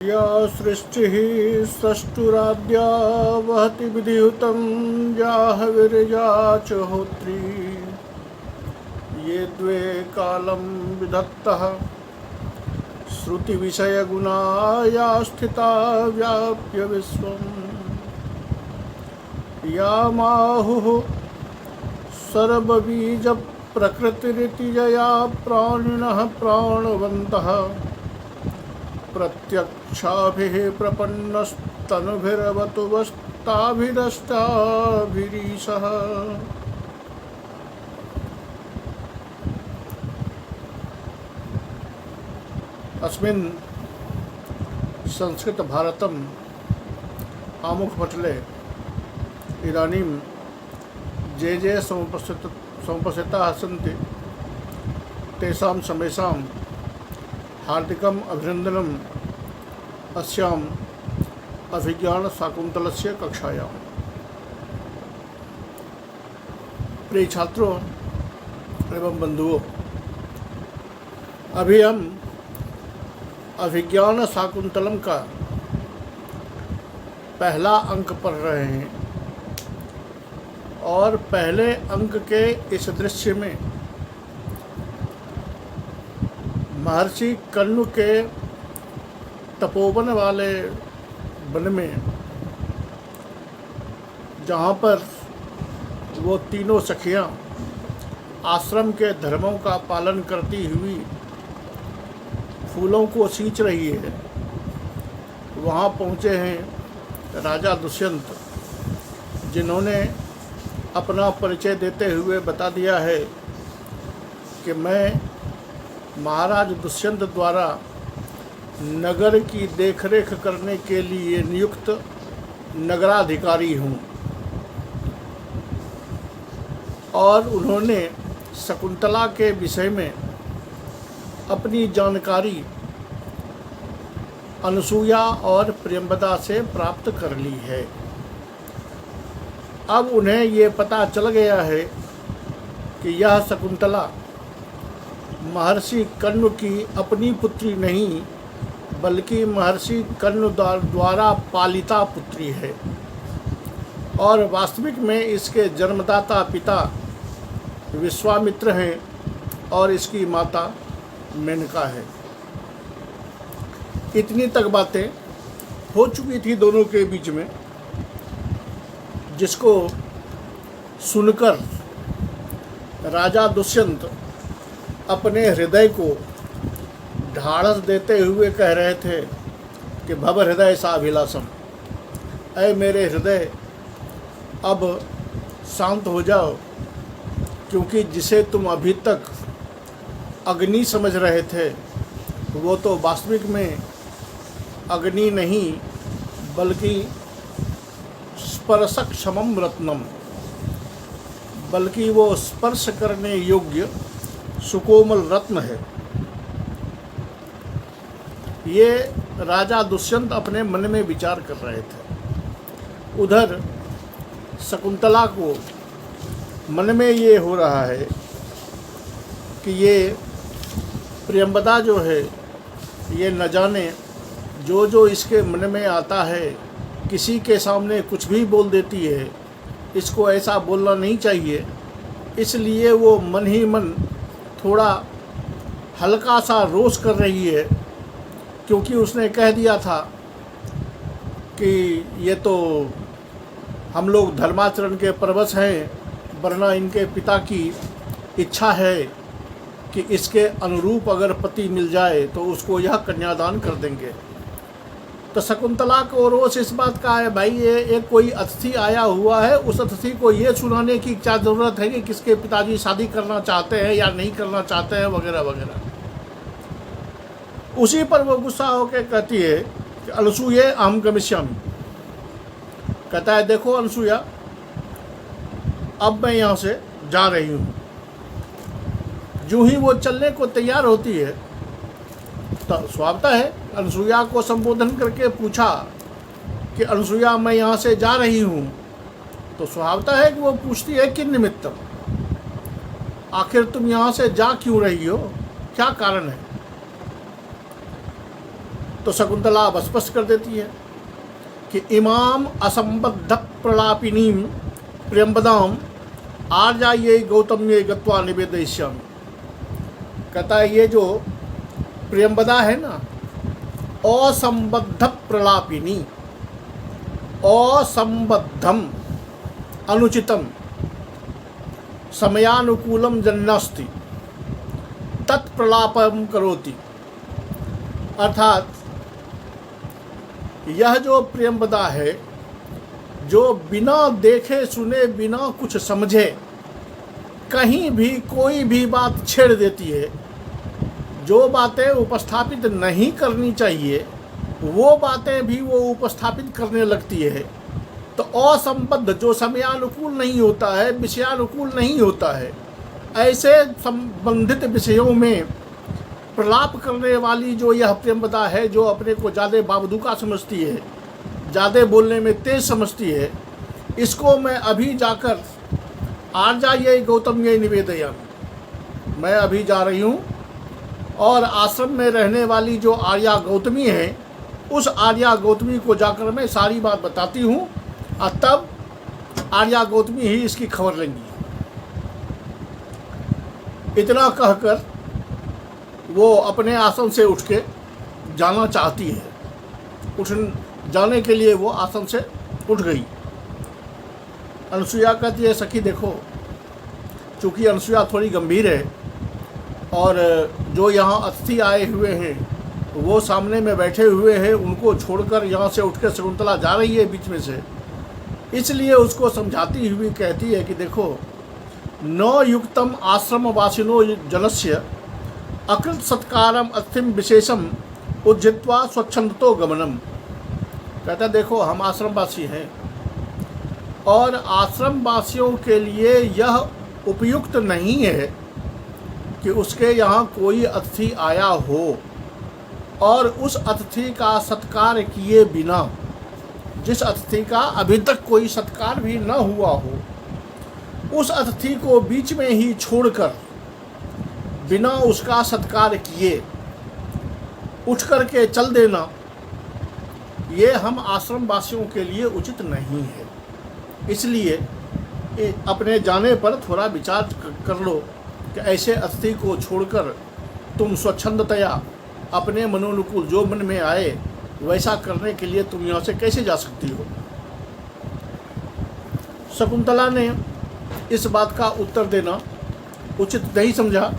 या सृष्टिः सृष्टुराद्या वहति विधिहुतं याः विरजा च होत्री ये द्वे कालं विधत्तः श्रुतिविषयगुणा या स्थिता व्याप्य विश्वम् या माहुः सर्वबीजप्रकृतिरिति यया प्राणिनः प्राणवन्तः प्रत्यक्षाभिः प्रपन्नस्तनुभिरवतु वस्ताभिरष्टाभिरीशः। अस्मिन् संस्कृत भारतम् आमुखपटले इदानीं ये समुपस्थिताः सन्ति तेषां समेषां हार्दिकम् अभिनन्दनम् अस्याम् अभिज्ञानशाकुन्तलस्य कक्षायां। प्रिय छात्रों एवं बंधुओं, अभी हम अभिज्ञानशाकुन्तलम का पहला अंक पढ़ रहे हैं और पहले अंक के इस दृश्य में महर्षि कण्व के तपोवन वाले वन में जहाँ पर वो तीनों सखियाँ आश्रम के धर्मों का पालन करती हुई फूलों को सींच रही है, वहाँ पहुँचे हैं राजा दुष्यंत, जिन्होंने अपना परिचय देते हुए बता दिया है कि मैं महाराज दुष्यंत द्वारा नगर की देखरेख करने के लिए नियुक्त नगराधिकारी हूँ। और उन्होंने शकुंतला के विषय में अपनी जानकारी अनुसूया और प्रियंवदा से प्राप्त कर ली है। अब उन्हें ये पता चल गया है कि यह शकुंतला महर्षि कण्व की अपनी पुत्री नहीं बल्कि महर्षि कण्व द्वारा पालिता पुत्री है और वास्तविक में इसके जन्मदाता पिता विश्वामित्र हैं और इसकी माता मेनका है। इतनी तक बातें हो चुकी थी दोनों के बीच में, जिसको सुनकर राजा दुष्यंत अपने हृदय को ढाढ़स देते हुए कह रहे थे कि भव हृदय साभिलाषम, ऐ मेरे हृदय अब शांत हो जाओ, क्योंकि जिसे तुम अभी तक अग्नि समझ रहे थे वो तो वास्तविक में अग्नि नहीं बल्कि स्पर्शक्षमम रत्नम, बल्कि वो स्पर्श करने योग्य सुकोमल रत्न है। ये राजा दुष्यंत अपने मन में विचार कर रहे थे। उधर शकुंतला को मन में ये हो रहा है कि ये प्रियंवदा जो है ये न जाने जो इसके मन में आता है किसी के सामने कुछ भी बोल देती है। इसको ऐसा बोलना नहीं चाहिए, इसलिए वो मन ही मन थोड़ा हल्का सा रोष कर रही है, क्योंकि उसने कह दिया था कि ये तो हम लोग धर्माचरण के परवश हैं, वरना इनके पिता की इच्छा है कि इसके अनुरूप अगर पति मिल जाए तो उसको यह कन्यादान कर देंगे। तो शकुंतला को रोष इस बात का है, भाई ये एक कोई अतिथि आया हुआ है, उस अतिथि को ये सुनाने की क्या ज़रूरत है कि किसके पिताजी शादी करना चाहते हैं या नहीं करना चाहते हैं वगैरह वगैरह। उसी पर वो गुस्सा होकर कहती है कि अनुसूये अहम गमिष्यामि। कहता है देखो अनुसूया, अब मैं यहाँ से जा रही हूँ। जो ही वो चलने को तैयार होती है तो स्वागत है अनुसूया को संबोधन करके पूछा कि अनुसूया मैं यहाँ से जा रही हूँ, तो स्वागत है कि वो पूछती है किन निमित्तम, आखिर तुम यहाँ से जा क्यों रही हो, क्या कारण है। तो शकुंतला अब स्पष्ट कर देती है कि इमाम असंबद्ध प्रलापिनी प्रियंबदाम आर्यायै गौतम्ये गत्वा निवेदयिष्यामि। कहता है ये जो प्रियंबदा है ना, असंबद्ध प्रलापिनी, असंबद्धम अनुचितम समयानुकूलम जन्नास्ति तत्प्रलापम करोति। अर्थात यह जो प्रियंबदा है, जो बिना देखे सुने, बिना कुछ समझे कहीं भी कोई भी बात छेड़ देती है, जो बातें उपस्थापित नहीं करनी चाहिए वो बातें भी वो उपस्थापित करने लगती है, तो असंबद्ध, जो समयानुकूल नहीं होता है, विषयानुकूल नहीं होता है, ऐसे संबंधित विषयों में प्रलाप करने वाली जो यह प्रियंबदा है, जो अपने को ज़्यादा बावदूका समझती है, ज़्यादा बोलने में तेज समझती है, इसको मैं अभी जाकर आर्यायै गौतम्यै निवेदयामि, मैं अभी जा रही हूँ और आश्रम में रहने वाली जो आर्या गौतमी है, उस आर्या गौतमी को जाकर मैं सारी बात बताती हूँ और तब आर्या गौतमी ही इसकी खबर लेंगी। इतना कहकर वो अपने आसन से उठ के जाना चाहती है, उठ जाने के लिए वो आसन से उठ गई। अनसुईया कहती है, सखी देखो, चूँकि अनसुईया थोड़ी गंभीर है और जो यहाँ अतिथि आए हुए हैं वो सामने में बैठे हुए हैं, उनको छोड़कर यहाँ से उठकर शकुंतला जा रही है बीच में से, इसलिए उसको समझाती हुई कहती है कि देखो, न युक्तम आश्रम वासिनो जनस्य अकृत सत्कारम अतिथिम विशेषम उज्जित्वा स्वच्छंदतो गमनम। कहता देखो, हम आश्रमवासी हैं और आश्रमवासियों के लिए यह उपयुक्त नहीं है कि उसके यहाँ कोई अतिथि आया हो और उस अतिथि का सत्कार किए बिना, जिस अतिथि का अभी तक कोई सत्कार भी न हुआ हो, उस अतिथि को बीच में ही छोड़कर बिना उसका सत्कार किए उठ कर के चल देना, ये हम आश्रम वासियों के लिए उचित नहीं है। इसलिए अपने जाने पर थोड़ा विचार कर लो कि ऐसे अतिथि को छोड़कर तुम स्वच्छंदतया अपने मनोनुकूल जो मन में आए वैसा करने के लिए तुम यहाँ से कैसे जा सकती हो। शकुंतला ने इस बात का उत्तर देना उचित नहीं समझा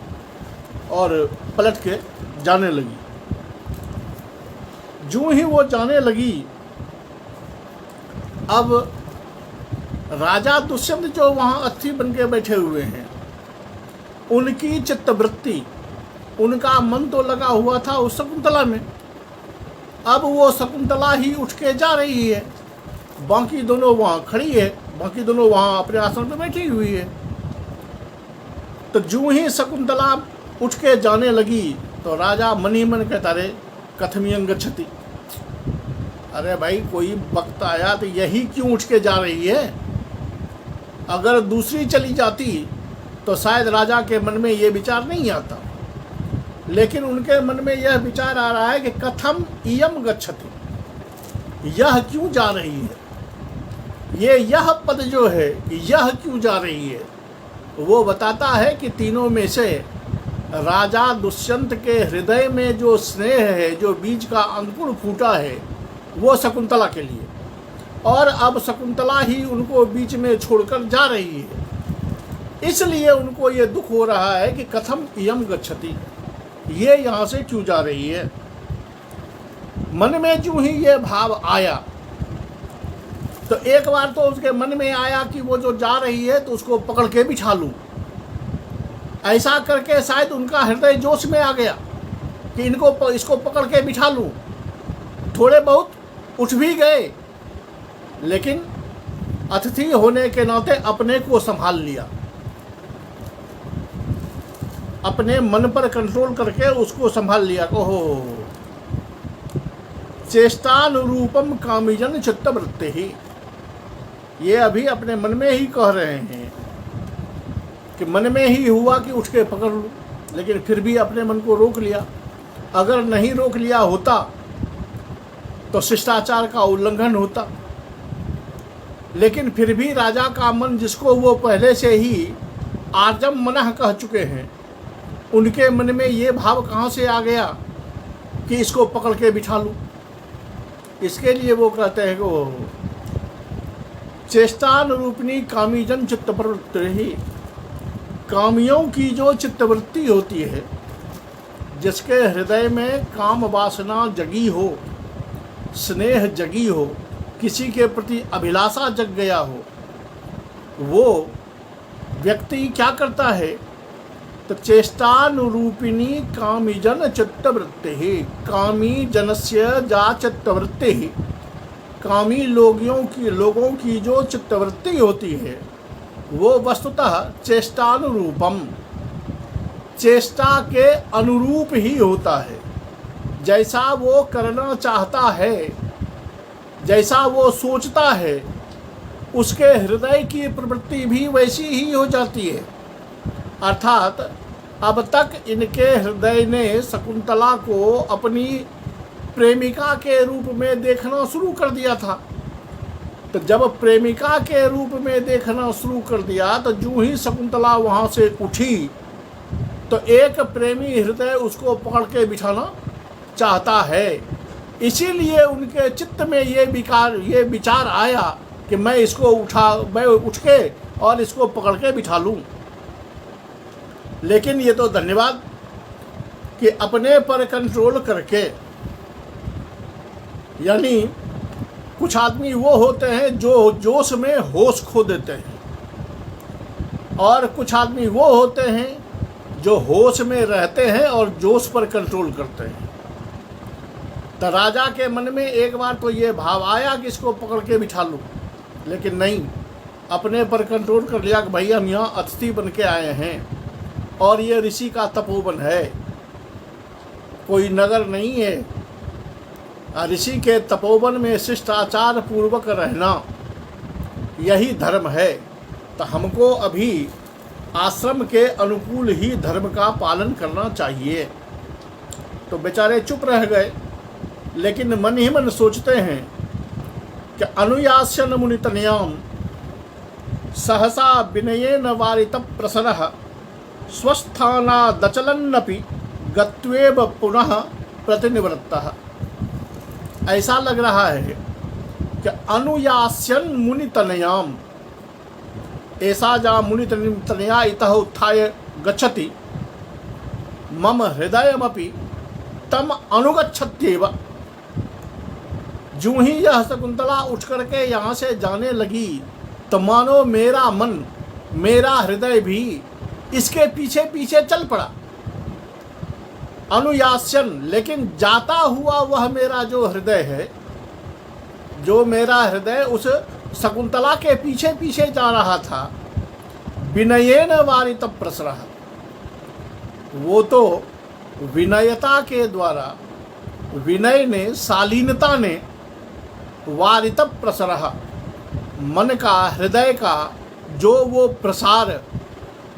और पलट के जाने लगी। जो ही वो जाने लगी, अब राजा दुष्यंत जो वहाँ अतिथि बन के बैठे हुए हैं, उनकी चित्तवृत्ति, उनका मन तो लगा हुआ था उस शकुंतला में। अब वो शकुंतला ही उठ के जा रही है, बाकी दोनों वहाँ खड़ी है, बाकी दोनों वहाँ अपने आसन पर बैठी हुई है। तो जो ही शकुंतला उठ के जाने लगी तो राजा मन ही मन कहता, रे कथमियं गच्छति, अरे भाई कोई वक्त आया तो यही क्यों उठ के जा रही है। अगर दूसरी चली जाती तो शायद राजा के मन में ये विचार नहीं आता, लेकिन उनके मन में यह विचार आ रहा है कि कथम इयम गच्छति, यह क्यों जा रही है। यह पद जो है, यह क्यों जा रही है, वो बताता है कि तीनों में से राजा दुष्यंत के हृदय में जो स्नेह है, जो बीज का अंकुर फूटा है, वो शकुंतला के लिए, और अब शकुंतला ही उनको बीच में छोड़कर जा रही है। इसलिए उनको ये दुख हो रहा है कि कथम इयम गच्छति, ये यहाँ से क्यों जा रही है। मन में जो ही ये भाव आया तो एक बार तो उसके मन में आया कि वो जो जा रही है तो उसको पकड़ के बिठा लूँ। ऐसा करके शायद उनका हृदय जोश में आ गया कि इसको पकड़ के बिठा लूँ। थोड़े बहुत उठ भी गए, लेकिन अतिथि होने के नाते अपने को संभाल लिया, अपने मन पर कंट्रोल करके उसको संभाल लिया। ओहो, चेष्टानुरूपम कामिजन चित्तवृत्ति ही, ये अभी अपने मन में ही कह रहे हैं कि मन में ही हुआ कि उठ के पकड़ लूँ, लेकिन फिर भी अपने मन को रोक लिया। अगर नहीं रोक लिया होता तो शिष्टाचार का उल्लंघन होता। लेकिन फिर भी राजा का मन, जिसको वो पहले से ही आर्जम मनः कह चुके हैं, उनके मन में ये भाव कहाँ से आ गया कि इसको पकड़ के बिठा लूँ। इसके लिए वो कहते हैं कि चेष्टानुरूपिणी कामीजन चित्तप्रवृत्ति ही, कामियों की जो चित्तवृत्ति होती है, जिसके हृदय में काम वासना जगी हो, स्नेह जगी हो, किसी के प्रति अभिलाषा जग गया हो, वो व्यक्ति क्या करता है, तो चेष्टानुरूपिणी कामीजन चित्तवृत्ति ही, कामी जनस्य जा चित्तवृत्ति ही, कामी लोगों की जो चित्तवृत्ति होती है वो वस्तुतः चेष्टानुरूपम, चेष्टा के अनुरूप ही होता है। जैसा वो करना चाहता है, जैसा वो सोचता है, उसके हृदय की प्रवृत्ति भी वैसी ही हो जाती है। अर्थात अब तक इनके हृदय ने शकुंतला को अपनी प्रेमिका के रूप में देखना शुरू कर दिया था। तो जब प्रेमिका के रूप में देखना शुरू कर दिया, तो जूं ही शकुंतला वहाँ से उठी, तो एक प्रेमी हृदय उसको पकड़ के बिठाना चाहता है। इसीलिए उनके चित्त में ये विचार आया कि मैं उठ के और इसको पकड़ के बिठा लूँ। लेकिन ये तो धन्यवाद कि अपने पर कंट्रोल करके, यानी कुछ आदमी वो होते हैं जो जोश में होश खो देते हैं, और कुछ आदमी वो होते हैं जो होश में रहते हैं और जोश पर कंट्रोल करते हैं। तो राजा के मन में एक बार तो ये भाव आया कि इसको पकड़ के बिठा लूँ, लेकिन नहीं, अपने पर कंट्रोल कर लिया कि भाई हम यहाँ अतिथि बन के आए हैं और ये ऋषि का तपोवन है, कोई नगर नहीं है। ऋषि के तपोवन में शिष्टाचार पूर्वक रहना यही धर्म है। तो हमको अभी आश्रम के अनुकूल ही धर्म का पालन करना चाहिए। तो बेचारे चुप रह गए, लेकिन मन ही मन सोचते हैं कि अनुयास्यन मुनितनयाम सहसा विनयेन वारित प्रसरः स्वस्थानादचलन्नपि गत्वेव पुनः प्रतिनिवृत्तः। ऐसा लग रहा है कि अनुयास्यन मुनितनयाम, ऐसा जा मुनितनया इतः उत्थाय गच्छति मम हृदयमपि तम अनुगच्छत्येव। जूं ही यह शकुंतला उठ करके यहाँ से जाने लगी, तो मानो मेरा मन, मेरा हृदय भी इसके पीछे पीछे चल पड़ा। अनुयास्यन, लेकिन जाता हुआ वह मेरा जो हृदय है, जो मेरा हृदय उस शकुंतला के पीछे पीछे जा रहा था, विनयेन वारित प्रसरः, वो तो विनयता के द्वारा, विनय ने, शालीनता ने, वारित प्रसरः, मन का, हृदय का जो वो प्रसार,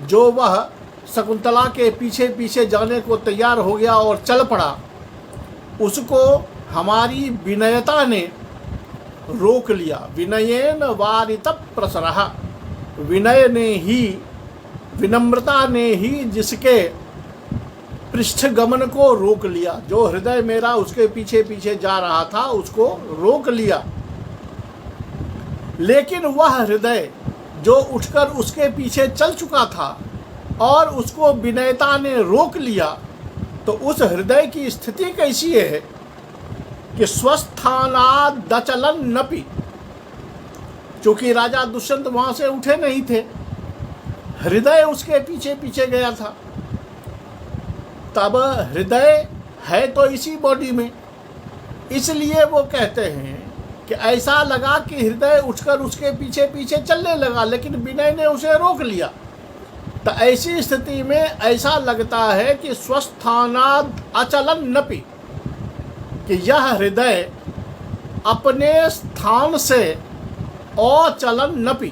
जो वह शकुंतला के पीछे पीछे जाने को तैयार हो गया और चल पड़ा, उसको हमारी विनयता ने रोक लिया। विनयेन वारित प्रसरः, विनय ने ही, विनम्रता ने ही जिसके पृष्ठगमन को रोक लिया, जो हृदय मेरा उसके पीछे पीछे जा रहा था उसको रोक लिया। लेकिन वह हृदय जो उठकर उसके पीछे चल चुका था और उसको विनयता ने रोक लिया, तो उस हृदय की स्थिति कैसी है कि स्वस्थानादचलन नपि, क्योंकि राजा दुष्यंत वहां से उठे नहीं थे, हृदय उसके पीछे पीछे गया था। तब हृदय है तो इसी बॉडी में, इसलिए वो कहते हैं कि ऐसा लगा कि हृदय उठकर उसके पीछे पीछे चलने लगा, लेकिन विनय ने उसे रोक लिया। तो ऐसी स्थिति में ऐसा लगता है कि स्वस्थानाद अचलन नपि, कि यह हृदय अपने स्थान से अचलन नपि,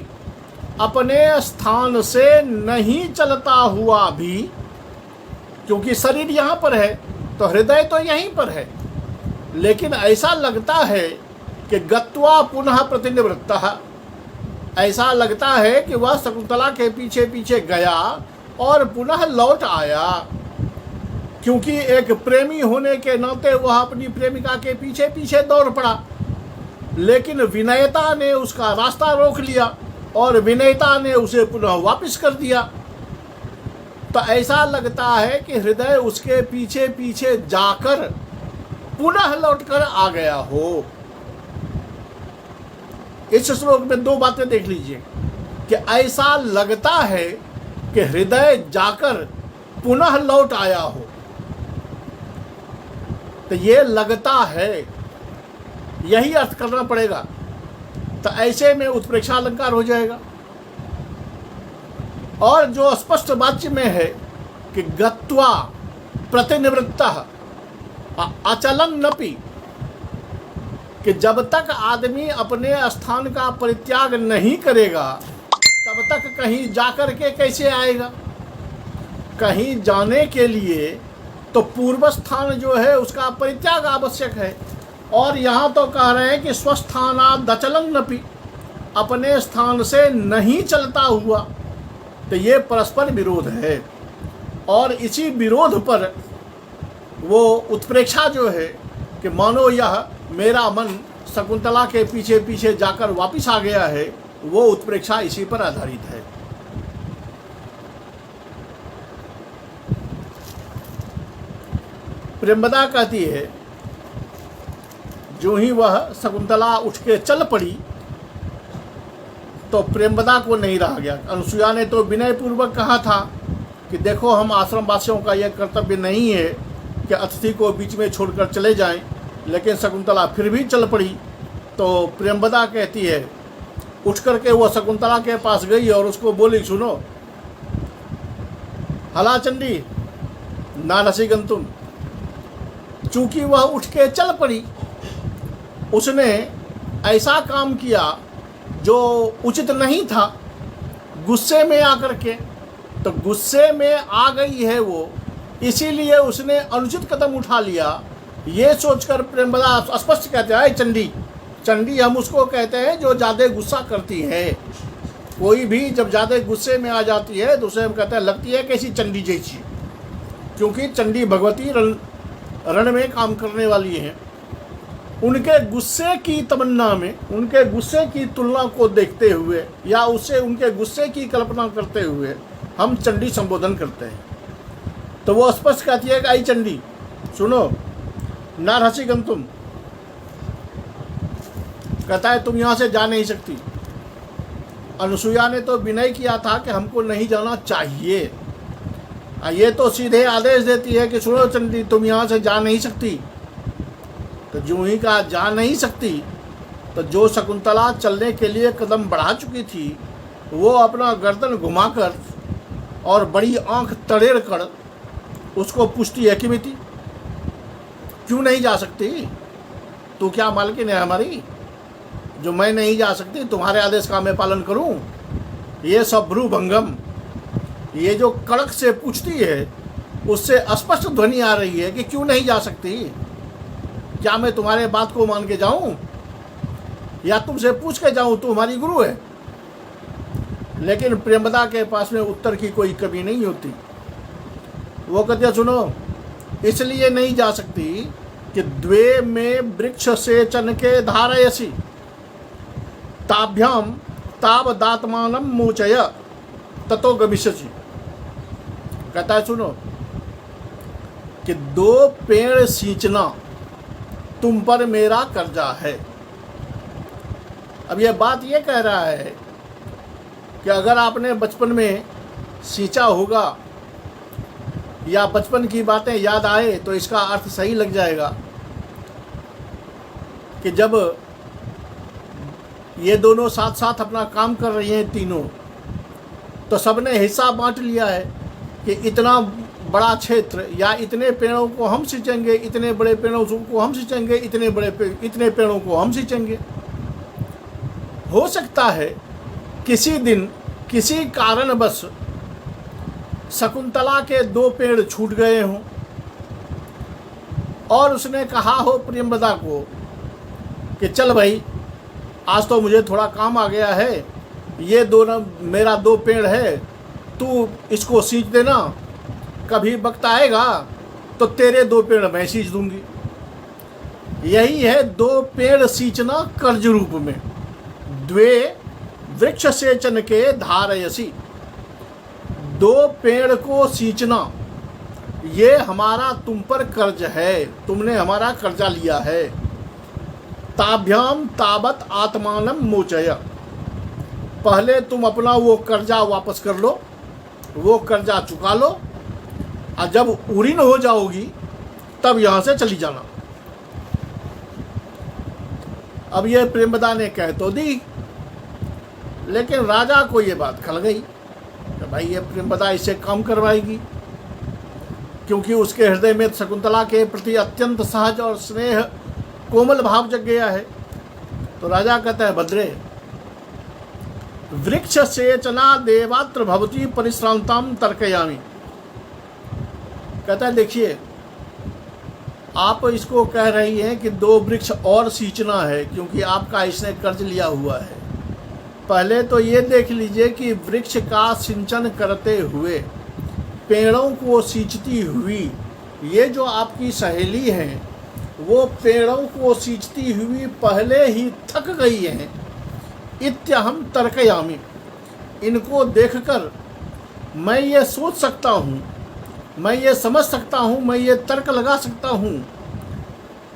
अपने स्थान से नहीं चलता हुआ भी, क्योंकि शरीर यहाँ पर है तो हृदय तो यहीं पर है, लेकिन ऐसा लगता है कि गत्वा पुनः प्रतिनिवृत्तः, ऐसा लगता है कि वह शकुंतला के पीछे पीछे गया और पुनः लौट आया, क्योंकि एक प्रेमी होने के नाते वह अपनी प्रेमिका के पीछे पीछे दौड़ पड़ा। लेकिन विनयता ने उसका रास्ता रोक लिया और विनयता ने उसे पुनः वापस कर दिया। तो ऐसा लगता है कि हृदय उसके पीछे पीछे जाकर पुनः लौटकर आ गया हो। इस श्लोक में दो बातें देख लीजिए कि ऐसा लगता है कि हृदय जाकर पुनः लौट आया हो। तो ये लगता है, यही अर्थ करना पड़ेगा। तो ऐसे में उत्प्रेक्षा अलंकार हो जाएगा। और जो स्पष्ट वाक्य में है कि गत्वा प्रतिनिवृत्तः अचलं नपि, कि जब तक आदमी अपने स्थान का परित्याग नहीं करेगा तब तक कहीं जाकर के कैसे आएगा। कहीं जाने के लिए तो पूर्व स्थान जो है उसका परित्याग आवश्यक है। और यहाँ तो कह रहे हैं कि स्वस्थानाद् अचलं नपि, अपने स्थान से नहीं चलता हुआ। तो ये परस्पर विरोध है। और इसी विरोध पर वो उत्प्रेक्षा जो है कि मानो यह मेरा मन शकुंतला के पीछे पीछे जाकर वापस आ गया है, वो उत्प्रेक्षा इसी पर आधारित है। प्रेमदा कहती है, जो ही वह शकुंतला उठ के चल पड़ी तो प्रेमदा को नहीं रहा गया। अनुसुईया ने तो विनय पूर्वक कहा था कि देखो, हम आश्रम वासियों का यह कर्तव्य नहीं है कि अतिथि को बीच में छोड़कर चले जाएं, लेकिन शकुंतला फिर भी चल पड़ी। तो प्रेमदा कहती है, उठ करके वह शकुंतला के पास गई और उसको बोली, सुनो हला चंडी ना रसिगंतुम। चूंकि वह उठ के चल पड़ी, उसने ऐसा काम किया जो उचित नहीं था, गुस्से में आकर के। तो गुस्से में आ गई है वो, इसीलिए उसने अनुचित कदम उठा लिया। ये सोचकर प्रेमदा स्पष्ट कहते हैं, चंडी, चंडी हम उसको कहते हैं जो ज़्यादा गुस्सा करती है। कोई भी जब ज़्यादा गुस्से में आ जाती है तो उसे हम कहते हैं लगती है कैसी चंडी जैसी, क्योंकि चंडी भगवती रण में काम करने वाली हैं। उनके गुस्से की तमन्ना में, उनके गुस्से की तुलना को देखते हुए या उससे उनके गुस्से की कल्पना करते हुए हम चंडी संबोधन करते हैं। तो वो स्पष्ट कहती है कि आई चंडी, सुनो ना रसिगंतुम, कहता है तुम यहाँ से जा नहीं सकती। अनुसुईया ने तो विनय किया था कि हमको नहीं जाना चाहिए, ये तो सीधे आदेश देती है कि सुनो चंडी, तुम यहाँ से जा नहीं सकती। तो जो ही कहा जा नहीं सकती, तो जो शकुंतला चलने के लिए कदम बढ़ा चुकी थी, वो अपना गर्दन घुमाकर और बड़ी आंख तड़ेड़ कर उसको पूछती है कि मिति क्यों नहीं जा सकती? तू क्या मालकिन है हमारी जो मैं नहीं जा सकती? तुम्हारे आदेश का मैं पालन करूं? ये सब भ्रूभंगम, ये जो कड़क से पूछती है उससे स्पष्ट ध्वनि आ रही है कि क्यों नहीं जा सकती। क्या मैं तुम्हारे बात को मान के जाऊं या तुमसे पूछ के जाऊं? तू हमारी गुरु है। लेकिन प्रेमदा के पास में उत्तर की कोई कमी नहीं होती। वो कहते सुनो, इसलिए नहीं जा सकती कि द्वे में वृक्ष से चनके धारयसी ताभ्याम ताव दात्मानम मोचय ततो गमिष्यसि। कहता है सुनो कि दो पेड़ सींचना तुम पर मेरा कर्जा है। अब यह बात ये कह रहा है कि अगर आपने बचपन में सींचा होगा या बचपन की बातें याद आए तो इसका अर्थ सही लग जाएगा कि जब ये दोनों साथ साथ अपना काम कर रही हैं तीनों, तो सबने हिस्सा बांट लिया है कि इतना बड़ा क्षेत्र या इतने पेड़ों को हम सींचेंगे, इतने बड़े पेड़ों को हम सींचेंगे, इतने पेड़ों को हम सींचेंगे। हो सकता है किसी दिन किसी कारणवश शकुंतला के दो पेड़ छूट गए हों और उसने कहा हो प्रियंवदा को कि चल भाई, आज तो मुझे थोड़ा काम आ गया है, ये दोनों मेरा 2 पेड़ है, तू इसको सींच देना, कभी वक्त आएगा तो तेरे 2 पेड़ मैं सींच दूंगी। यही है 2 पेड़ सींचना कर्ज रूप में। द्वे वृक्ष सेचन के धारयसी, 2 पेड़ को सींचना ये हमारा तुम पर कर्ज है, तुमने हमारा कर्जा लिया है। ताभ्याम तावत आत्मानम मोचय, पहले तुम अपना वो कर्जा वापस कर लो, वो कर्जा चुका लो, और जब उरीन हो जाओगी तब यहाँ से चली जाना। अब ये प्रेमदा ने कह तो दी, लेकिन राजा को ये बात खल गई कि भाई ये प्रेमदा इससे काम करवाएगी, क्योंकि उसके हृदय में शकुंतला के प्रति अत्यंत सहज और स्नेह कोमल भाव जग गया है। तो राजा कहता है, भद्रे वृक्ष सेचना देवात्र भवती परिश्रांताम तर्कयामी। कहता है देखिए, आप इसको कह रही हैं कि 2 वृक्ष और सींचना है, क्योंकि आपका इसने कर्ज लिया हुआ है। पहले तो ये देख लीजिए कि वृक्ष का सिंचन करते हुए, पेड़ों को सींचती हुई ये जो आपकी सहेली हैं, वो पेड़ों को सींचती हुई पहले ही थक गई हैं। इत्यहम तर्कयामी, इनको देखकर मैं ये सोच सकता हूँ, मैं ये समझ सकता हूँ, मैं ये तर्क लगा सकता हूँ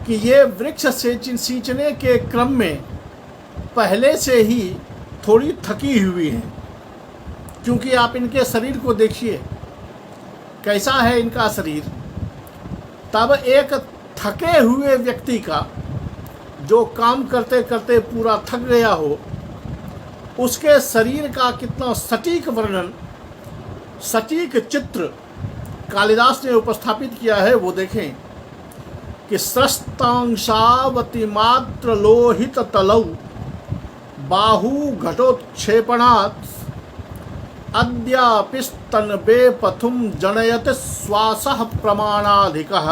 कि ये वृक्ष सींचने के क्रम में पहले से ही थोड़ी थकी हुई हैं। क्योंकि आप इनके शरीर को देखिए, कैसा है इनका शरीर। तब एक थके हुए व्यक्ति का, जो काम करते करते पूरा थक गया हो, उसके शरीर का कितना सटीक वर्णन, सटीक चित्र कालिदास ने उपस्थापित किया है, वो देखें कि स्रस्तांशावती मात्र लोहित तलौ बाहु घटोत्क्षेपणात् अद्यापिस्तन बेपथुम जनयत श्वासः प्रमाणाधिकः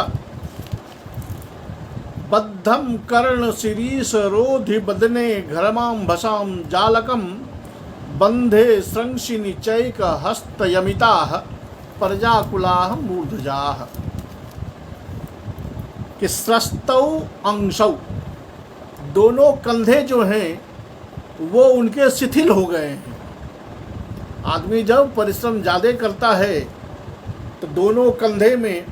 बद्धम कर्ण शिरीष रोधि बदने घरमां भसाम जालकम बंधे श्रंशिनी चैक हस्तयमिताः प्रजाकुलाः मूर्धजाः। कि स्रस्तौ अंशौ, दोनों कंधे जो हैं वो उनके शिथिल हो गए हैं। आदमी जब परिश्रम ज़्यादा करता है तो दोनों कंधे में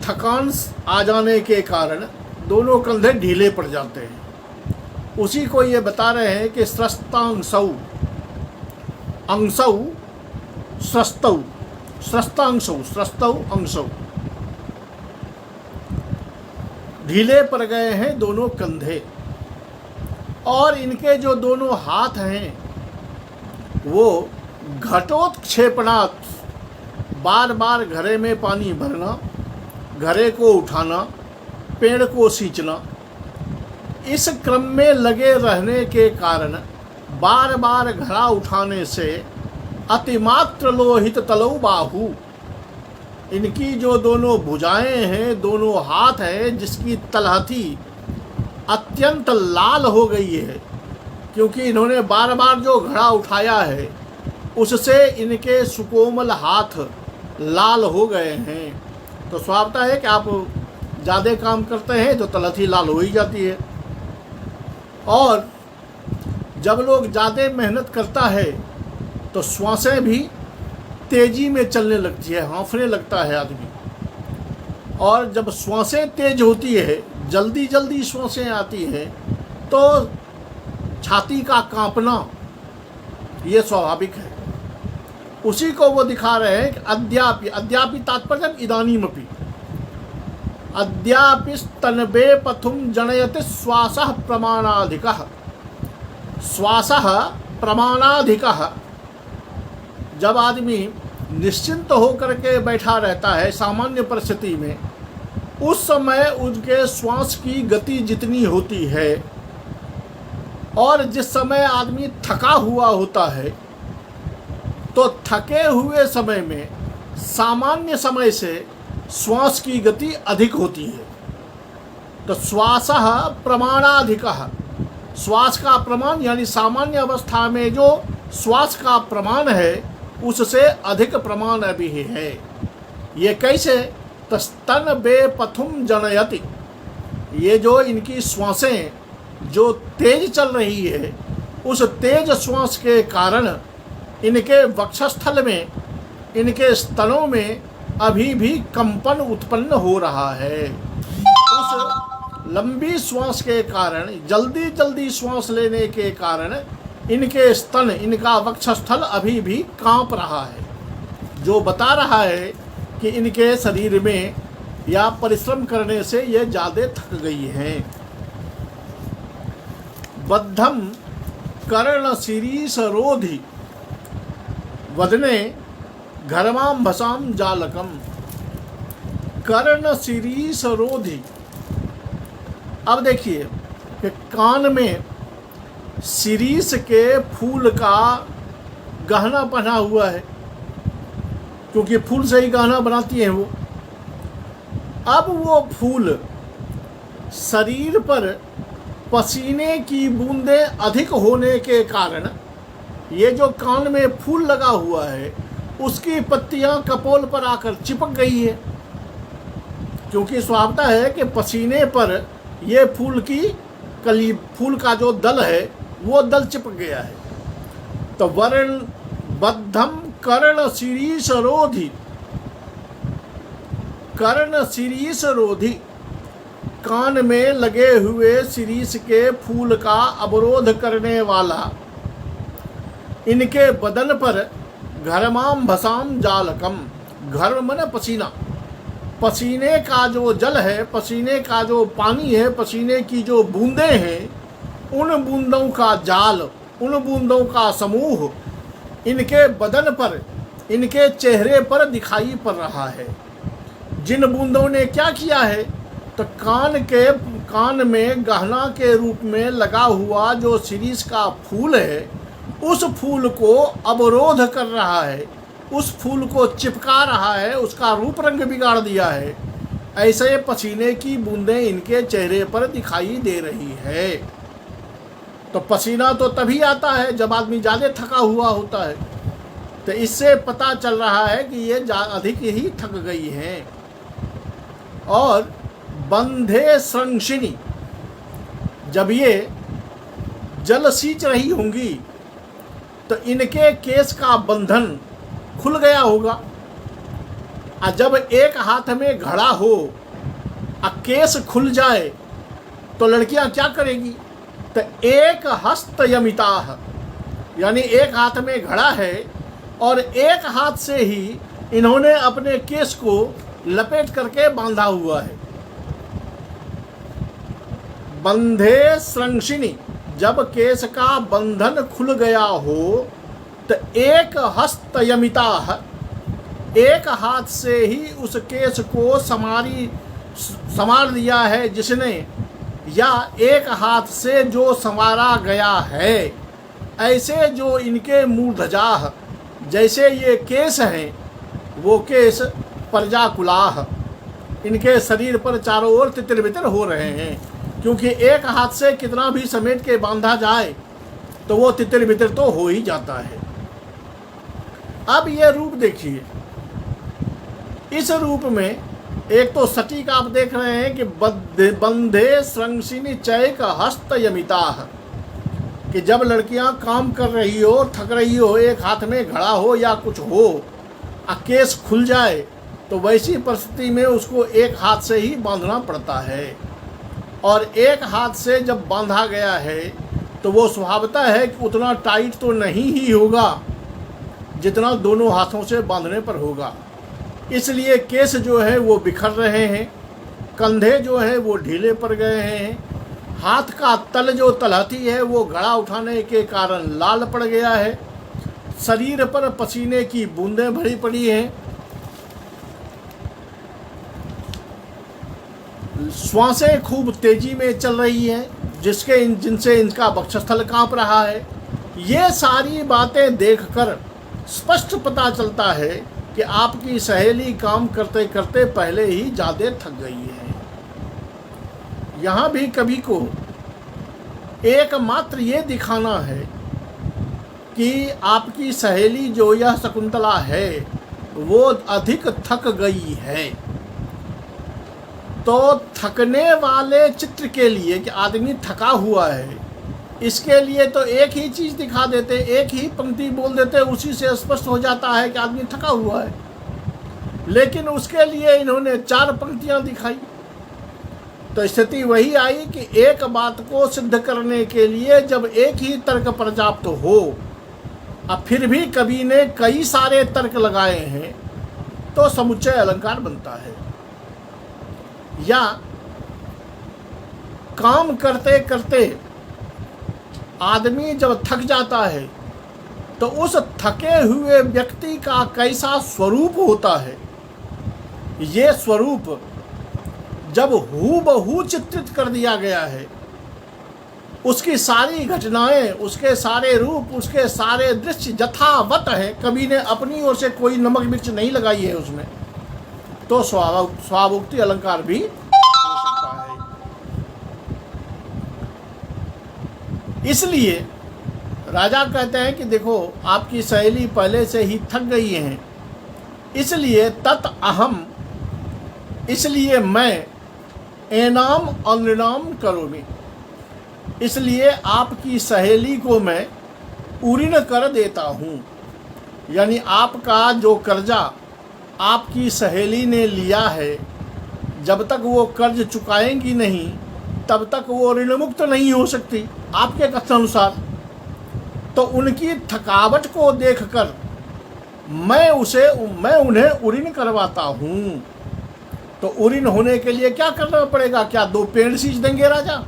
थकान आ जाने के कारण दोनों कंधे ढीले पड़ जाते हैं। उसी को ये बता रहे हैं कि स्रस्तांशौ, अंशौ स्रस्तौ, स्रस्तांशौ स्रस्तौ अंशौ, ढीले पड़ गए हैं दोनों कंधे। और इनके जो दोनों हाथ हैं वो घटोत्क्षेपणात्, बार बार घड़े में पानी भरना, घड़े को उठाना, पेड़ को सींचना, इस क्रम में लगे रहने के कारण बार बार घड़ा उठाने से अतिमात्र लोहित तलौ बाहु, इनकी जो दोनों भुजाएं हैं, दोनों हाथ हैं, जिसकी तलहथी अत्यंत लाल हो गई है, क्योंकि इन्होंने बार बार जो घड़ा उठाया है उससे इनके सुकोमल हाथ लाल हो गए हैं। तो स्वाभाविक है कि आप ज़्यादा काम करते हैं तो तलहथी लाल हो ही जाती है। और जब लोग ज़्यादा मेहनत करता है तो श्वासें भी तेज़ी में चलने लगती है, हाँफने लगता है आदमी। और जब श्वासें तेज होती है, जल्दी जल्दी श्वासें आती हैं, तो छाती का कांपना ये स्वाभाविक है। उसी को वो दिखा रहे हैं कि अद्यापि, अद्यापि तात्पर्य इदानीमपि, अद्यापिस्तनबे पथुम जनयति श्वासः प्रमाणाधिकः, श्वासः प्रमाणाधिकः। जब आदमी निश्चिंत होकर के बैठा रहता है सामान्य परिस्थिति में, उस समय उनके श्वास की गति जितनी होती है, और जिस समय आदमी थका हुआ होता है, तो थके हुए समय में सामान्य समय से श्वास की गति अधिक होती है। तो श्वासः प्रमाणाधिकः, श्वास का प्रमाण यानी सामान्य अवस्था में जो श्वास का प्रमाण है उससे अधिक प्रमाण अभी है। ये कैसे? तो स्तन बेपथुम जनयति, ये जो इनकी श्वासें जो तेज चल रही है उस तेज श्वास के कारण इनके वक्षस्थल में, इनके स्तनों में अभी भी कंपन उत्पन्न हो रहा है। उस लंबी श्वास के कारण, जल्दी जल्दी श्वास लेने के कारण इनके स्तन, इनका वक्षस्थल अभी भी कांप रहा है, जो बता रहा है कि इनके शरीर में या परिश्रम करने से ये ज़्यादा थक गई हैं। बद्धम कर्ण शिरीषरोधि वदने घर्माम भसाम जालकम। कर्ण शिरीषरोधि, अब देखिए कि कान में शिरीष के फूल का गहना पहना हुआ है, क्योंकि फूल से ही गहना बनाती हैं वो। अब वो फूल शरीर पर पसीने की बूंदें अधिक होने के कारण ये जो कान में फूल लगा हुआ है उसकी पत्तियां कपोल पर आकर चिपक गई है, क्योंकि स्वभावता है कि पसीने पर ये फूल की कली, फूल का जो दल है वो दल चिपक गया है। तो वर्ण बद्धम कर्ण शिरीषरोधि, कर्ण शिरीषरोधि, कान में लगे हुए शिरीष के फूल का अवरोध करने वाला इनके बदन पर घर्माम भसाम जालकम, घर्म माने पसीना, पसीने का जो जल है, पसीने का जो पानी है, पसीने की जो बूंदें हैं, उन बूंदों का जाल, उन बूंदों का समूह इनके बदन पर, इनके चेहरे पर दिखाई पड़ रहा है। जिन बूंदों ने क्या किया है? तो कान में गहना के रूप में लगा हुआ जो शिरीष का फूल है उस फूल को अवरोध कर रहा है, उस फूल को चिपका रहा है, उसका रूप रंग बिगाड़ दिया है। ऐसे पसीने की बूंदें इनके चेहरे पर दिखाई दे रही है। तो पसीना तो तभी आता है जब आदमी ज़्यादा थका हुआ होता है, तो इससे पता चल रहा है कि ये अधिक ही थक गई हैं। और बंधे श्रंशिनी, जब ये जल सींच रही होंगी तो इनके केस का बंधन खुल गया होगा। और जब एक हाथ में घड़ा हो और केस खुल जाए तो लड़कियां क्या करेगी? तो एक हस्त यमिता, यानी एक हाथ में घड़ा है और एक हाथ से ही इन्होंने अपने केस को लपेट करके बांधा हुआ है। बंधे श्रंशिनी, जब केस का बंधन खुल गया हो तो एक हस्त यमिता, एक हाथ से ही उस केस को संवार दिया है जिसने, या एक हाथ से जो संवारा गया है। ऐसे जो इनके मूर्धजाह, जैसे ये केस हैं वो केस प्रजाकुलाह, इनके शरीर पर चारों ओर तितर बितर हो रहे हैं, क्योंकि एक हाथ से कितना भी समेट के बांधा जाए तो वो तितर बितर तो हो ही जाता है। अब ये रूप देखिए, इस रूप में एक तो सटीक आप देख रहे हैं कि बंधे श्रंशिनी चैक हस्त यमिता, कि जब लड़कियां काम कर रही हो, थक रही हो, एक हाथ में घड़ा हो या कुछ हो, केस खुल जाए तो वैसी परिस्थिति में उसको एक हाथ से ही बांधना पड़ता है। और एक हाथ से जब बांधा गया है तो वो स्वभावता है कि उतना टाइट तो नहीं ही होगा जितना दोनों हाथों से बांधने पर होगा। इसलिए केस जो है वो बिखर रहे हैं, कंधे जो है वो ढीले पड़ गए हैं, हाथ का तल जो तलहटी है वो घड़ा उठाने के कारण लाल पड़ गया है, शरीर पर पसीने की बूंदें भरी पड़ी हैं, श्वासें खूब तेजी में चल रही हैं जिनसे इनका वक्षस्थल कांप रहा है। ये सारी बातें देखकर स्पष्ट पता चलता है कि आपकी सहेली काम करते करते पहले ही ज़्यादा थक गई है। यहाँ भी कवि को एकमात्र ये दिखाना है कि आपकी सहेली जो यह शकुंतला है वो अधिक थक गई है। तो थकने वाले चित्र के लिए कि आदमी थका हुआ है, इसके लिए तो एक ही चीज़ दिखा देते, एक ही पंक्ति बोल देते, उसी से स्पष्ट हो जाता है कि आदमी थका हुआ है। लेकिन उसके लिए इन्होंने 4 पंक्तियां दिखाई। तो स्थिति वही आई कि एक बात को सिद्ध करने के लिए जब एक ही तर्क पर्याप्त हो, अब फिर भी कवि ने कई सारे तर्क लगाए हैं, तो समुच्चय अलंकार बनता है। या काम करते करते आदमी जब थक जाता है तो उस थके हुए व्यक्ति का कैसा स्वरूप होता है, ये स्वरूप जब हूबहू चित्रित कर दिया गया है, उसकी सारी घटनाएं, उसके सारे रूप, उसके सारे दृश्य यथावत है, कवि ने अपनी ओर से कोई नमक मिर्च नहीं लगाई है उसमें, तो स्वावोक्ति अलंकार भी हो सकता है। इसलिए राजा कहते हैं कि देखो आपकी सहेली पहले से ही थक गई हैं, इसलिए तत् अहम, इसलिए मैं एनाम अनृणाम करोमि, इसलिए आपकी सहेली को मैं उऋण कर देता हूँ। यानी आपका जो कर्जा आपकी सहेली ने लिया है, जब तक वो कर्ज चुकाएंगी नहीं तब तक वो ऋण मुक्त नहीं हो सकती आपके कथन अनुसार। तो उनकी थकावट को देखकर मैं उन्हें उऋण करवाता हूँ। तो उऋण होने के लिए क्या करना पड़ेगा? क्या 2 पेड़ सींच देंगे राजा?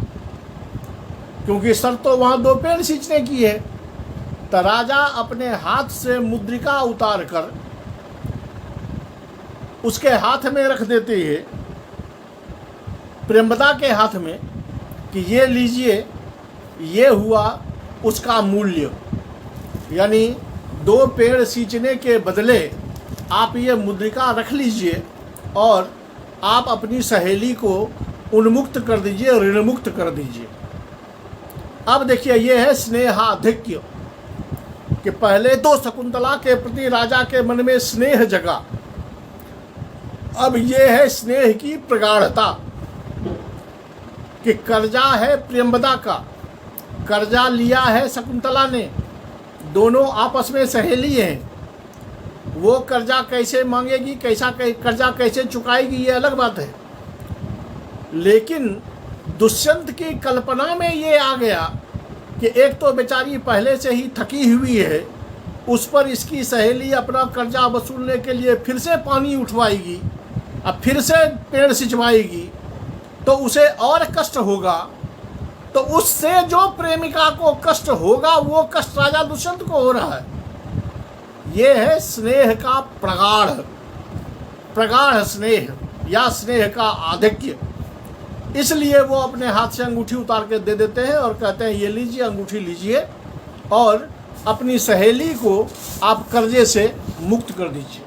क्योंकि सर तो वहाँ 2 पेड़ सींचने की है। तो राजा अपने हाथ से मुद्रिका उतार कर उसके हाथ में रख देते हैं, प्रेमदा के हाथ में, कि ये लीजिए, ये हुआ उसका मूल्य। यानी 2 पेड़ सींचने के बदले आप ये मुद्रिका रख लीजिए और आप अपनी सहेली को उन्मुक्त कर दीजिए, ऋण मुक्त कर दीजिए। अब देखिए, ये है स्नेहाधिक्य, कि पहले तो शकुंतला के प्रति राजा के मन में स्नेह जगा, अब ये है स्नेह की प्रगाढ़ता, कि कर्जा है प्रेमदा का, कर्जा लिया है शकुंतला ने, दोनों आपस में सहेली हैं। वो कर्जा कैसे मांगेगी, कर्जा कैसे चुकाएगी, ये अलग बात है। लेकिन दुष्यंत की कल्पना में ये आ गया कि एक तो बेचारी पहले से ही थकी हुई है, उस पर इसकी सहेली अपना कर्जा वसूलने के लिए फिर से पानी उठवाएगी, अब फिर से पेड़ सिंचवाएगी, तो उसे और कष्ट होगा। तो उससे जो प्रेमिका को कष्ट होगा वो कष्ट राजा दुष्यंत को हो रहा है। ये है स्नेह का प्रगाढ़ स्नेह या स्नेह का आधिक्य। इसलिए वो अपने हाथ से अंगूठी उतार के दे देते हैं और कहते हैं ये लीजिए, अंगूठी लीजिए और अपनी सहेली को आप कर्जे से मुक्त कर दीजिए।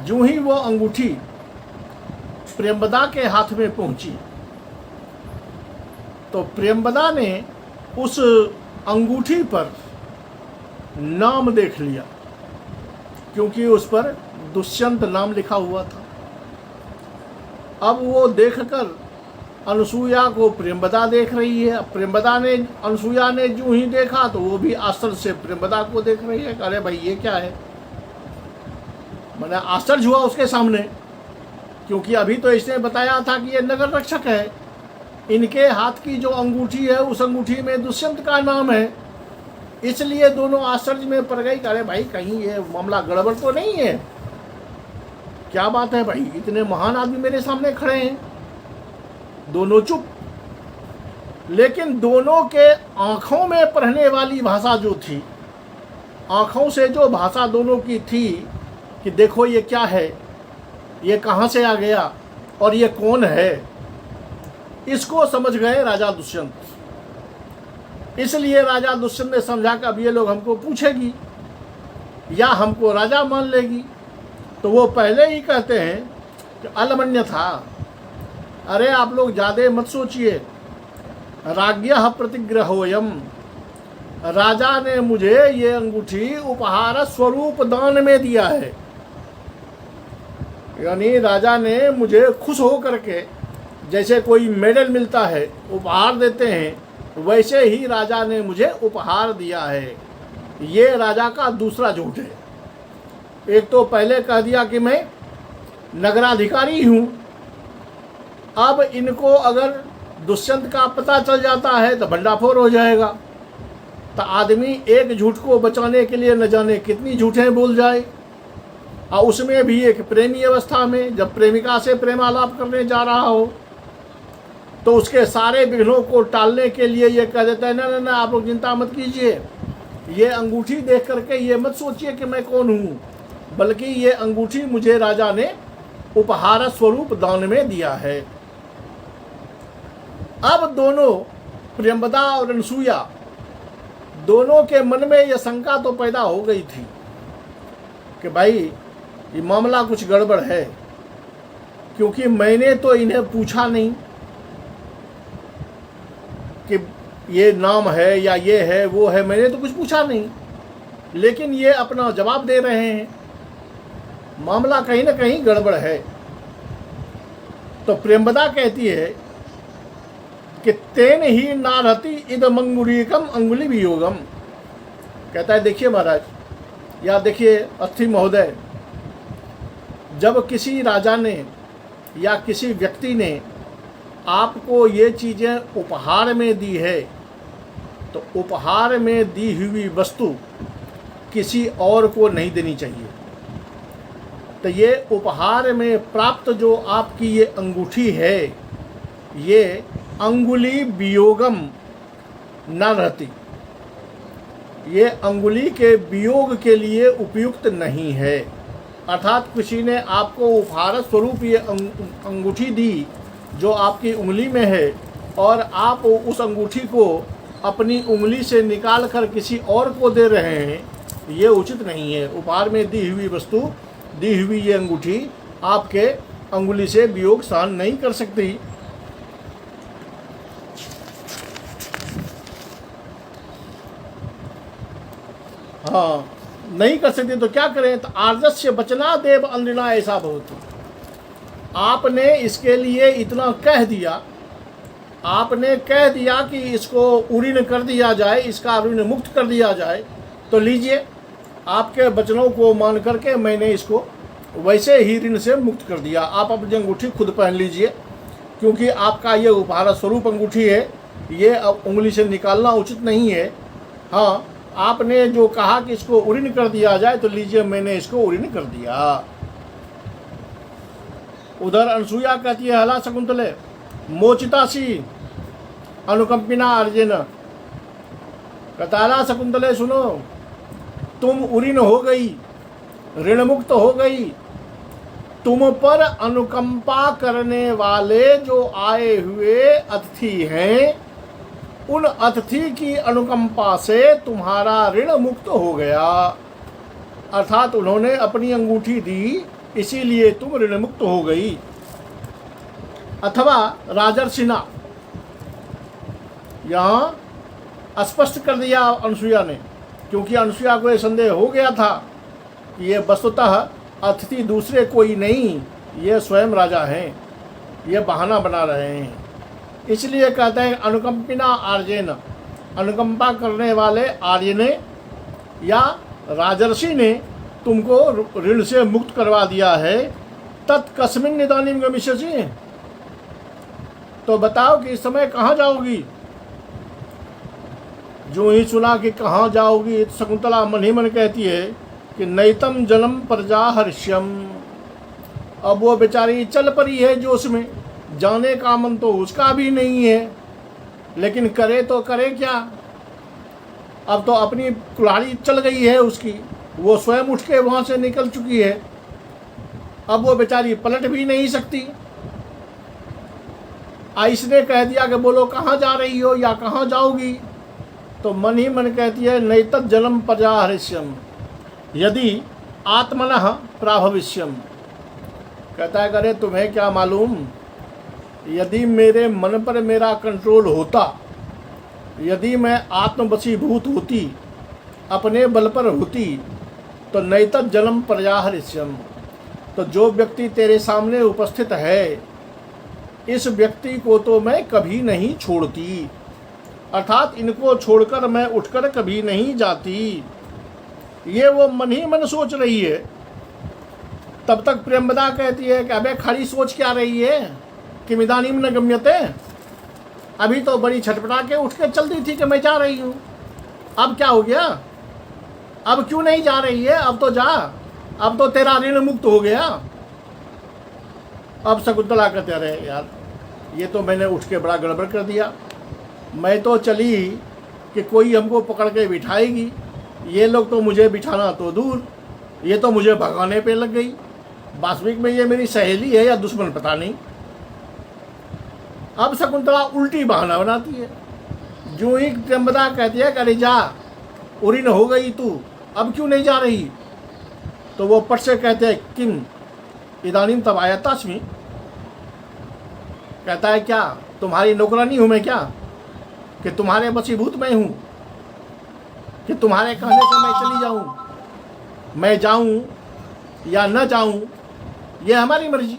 यूं ही वो अंगूठी प्रेमदा के हाथ में पहुंची तो प्रेमदा ने उस अंगूठी पर नाम देख लिया, क्योंकि उस पर दुष्यंत नाम लिखा हुआ था। अब वो देखकर अनुसूया को प्रेमदा देख रही है। अनुसूया ने यूं ही देखा तो वो भी आश्चर्य से प्रेमदा को देख रही है। अरे भाई ये क्या है? मैंने आश्चर्य हुआ उसके सामने, क्योंकि अभी तो इसने बताया था कि ये नगर रक्षक है, इनके हाथ की जो अंगूठी है उस अंगूठी में दुष्यंत का नाम है। इसलिए दोनों आश्चर्य में पड़ गई। अरे भाई कहीं ये मामला गड़बड़ तो नहीं है? क्या बात है भाई, इतने महान आदमी मेरे सामने खड़े हैं। दोनों चुप। लेकिन दोनों के आंखों में पढ़ने वाली भाषा जो थी, आंखों से जो भाषा दोनों की थी कि देखो ये क्या है, ये कहाँ से आ गया और ये कौन है, इसको समझ गए राजा दुष्यंत। इसलिए राजा दुष्यंत ने समझा कि अब ये लोग हमको पूछेगी या हमको राजा मान लेगी। तो वो पहले ही कहते हैं कि अलमन्य था, अरे आप लोग ज़्यादा मत सोचिए। राज्ञः प्रतिग्रहोयम, राजा ने मुझे ये अंगूठी उपहार स्वरूप दान में दिया है। यानी राजा ने मुझे खुश हो करके, जैसे कोई मेडल मिलता है उपहार देते हैं, वैसे ही राजा ने मुझे उपहार दिया है। ये राजा का दूसरा झूठ है। एक तो पहले कह दिया कि मैं नगराधिकारी हूँ, अब इनको अगर दुष्यंत का पता चल जाता है तो भंडाफोड़ हो जाएगा। तो आदमी एक झूठ को बचाने के लिए न जाने कितनी झूठें बोल जाए, और उसमें भी एक प्रेमी अवस्था में, जब प्रेमिका से प्रेमालाप करने जा रहा हो तो उसके सारे विघ्नों को टालने के लिए ये कह देता है, ना ना ना आप लोग चिंता मत कीजिए, ये अंगूठी देख करके ये मत सोचिए कि मैं कौन हूँ, बल्कि ये अंगूठी मुझे राजा ने उपहार स्वरूप दान में दिया है। अब दोनों, प्रियंवदा और अनसुईया, दोनों के मन में यह शंका तो पैदा हो गई थी कि भाई ये मामला कुछ गड़बड़ है, क्योंकि मैंने तो इन्हें पूछा नहीं कि ये नाम है या ये है वो है, मैंने तो कुछ पूछा नहीं, लेकिन ये अपना जवाब दे रहे हैं, मामला कहीं ना कहीं गड़बड़ है। तो प्रेमवदा कहती है कि तेन ही नारहति इदमंगुलीकम अंगुली वियोगम। कहता है देखिए महाराज, या देखिए अस्थि महोदय, जब किसी राजा ने या किसी व्यक्ति ने आपको ये चीज़ें उपहार में दी है, तो उपहार में दी हुई वस्तु किसी और को नहीं देनी चाहिए। तो ये उपहार में प्राप्त जो आपकी ये अंगूठी है, ये अंगुली वियोगम न रहती, ये अंगुली के वियोग के लिए उपयुक्त नहीं है। अर्थात किसी ने आपको उपहार स्वरूप ये अंगूठी दी जो आपकी उंगली में है, और आप उस अंगूठी को अपनी उंगली से निकाल कर किसी और को दे रहे हैं, ये उचित नहीं है। उपहार में दी हुई वस्तु, दी हुई ये अंगूठी आपके अंगुली से वियोग सहन नहीं कर सकती। हाँ, नहीं कर सकते तो क्या करें? तो आर्जस्य बचना देव अंद्रिना, ऐसा बहुत आपने इसके लिए इतना कह दिया, आपने कह दिया कि इसको उरीन कर दिया जाए, इसका ऋण मुक्त कर दिया जाए, तो लीजिए आपके वचनों को मान करके मैंने इसको वैसे ही ऋण से मुक्त कर दिया। आप अपनी अंगूठी खुद पहन लीजिए, क्योंकि आपका ये उपहार स्वरूप अंगूठी है, ये अब उंगली से निकालना उचित नहीं है। हाँ, आपने जो कहा कि इसको उरीन कर दिया जाए, तो लीजिए मैंने इसको उरीन कर दिया। उधर अनसुईया कहती है, हला शकुंतले मोचितासी अनुकंपिना अर्जुन। कताला शकुंतले सुनो, तुम उरीन हो गई, ऋण मुक्त हो गई, तुम पर अनुकंपा करने वाले जो आए हुए अतिथि हैं, उन अतिथि की अनुकंपा से तुम्हारा ऋण मुक्त हो गया। अर्थात उन्होंने अपनी अंगूठी दी, इसीलिए तुम ऋण मुक्त हो गई। अथवा राजर्षिना, यहाँ स्पष्ट कर दिया अनसुईया ने, क्योंकि अनसुईया को यह संदेह हो गया था कि ये वस्तुतः अतिथि दूसरे कोई नहीं, ये स्वयं राजा हैं, ये बहाना बना रहे हैं। इसलिए कहते हैं अनुकंपिना आर्यन, अनुकंपा करने वाले आर्य ने या राजर्षि ने तुमको ऋण से मुक्त करवा दिया है। तत्कस्मिन् निदानीम गमिष्यसि, तो बताओ कि इस समय कहाँ जाओगी? जो ही सुना कि कहाँ जाओगी, शकुंतला मन ही मन कहती है कि नैतम जन्म प्रजा हर्ष्यम। अब वो बेचारी चल पड़ी है जोश में, जाने का मन तो उसका भी नहीं है, लेकिन करे तो करे क्या? अब तो अपनी कुल्हाड़ी चल गई है उसकी, वो स्वयं उठ के वहाँ से निकल चुकी है, अब वो बेचारी पलट भी नहीं सकती। इसने कह दिया कि बोलो कहाँ जा रही हो या कहाँ जाओगी, तो मन ही मन कहती है नैतत् जन्म प्रजा हरिष्यम यदि आत्मनः प्राभविष्यम। कहता है करे तुम्हें क्या मालूम यदि मेरे मन पर मेरा कंट्रोल होता, यदि मैं आत्मवशीभूत होती, अपने बल पर होती, तो नैतत् जन्म पर्याहरिष्यम, तो जो व्यक्ति तेरे सामने उपस्थित है, इस व्यक्ति को तो मैं कभी नहीं छोड़ती, अर्थात इनको छोड़कर मैं उठकर कभी नहीं जाती। ये वो मन ही मन सोच रही है। तब तक प्रेमदा कहती है कि अबे खड़ी सोच क्या रही है कि इदानीम न गम्यते, अभी तो बड़ी छटपटा के उठ के चलती थी कि मैं जा रही हूँ, अब क्या हो गया, अब क्यों नहीं जा रही है, अब तो जा, अब तो तेरा ऋण मुक्त हो गया। अब शकुंतला कहते रहे यार ये तो मैंने उठ के बड़ा गड़बड़ कर दिया, मैं तो चली कि कोई हमको पकड़ के बिठाएगी, ये लोग तो मुझे बिठाना तो दूर, ये तो मुझे भगाने पे लग गई, वास्तविक में ये मेरी सहेली है या दुश्मन पता नहीं। अब शकुंतला उल्टी बहाना बनाती है। जो ही त्र्यंबदा कहती है कि अरे जा, उरीन हो गई तू, अब क्यों नहीं जा रही, तो वो पट से कहते हैं किम इदानीम तब आया तास्मी, कहता है क्या तुम्हारी नौकरानी हूँ मैं क्या, कि तुम्हारे वशीभूत मैं हूँ, कि तुम्हारे कहने से मैं चली जाऊँ, मैं जाऊँ या न जाऊँ ये हमारी मर्जी।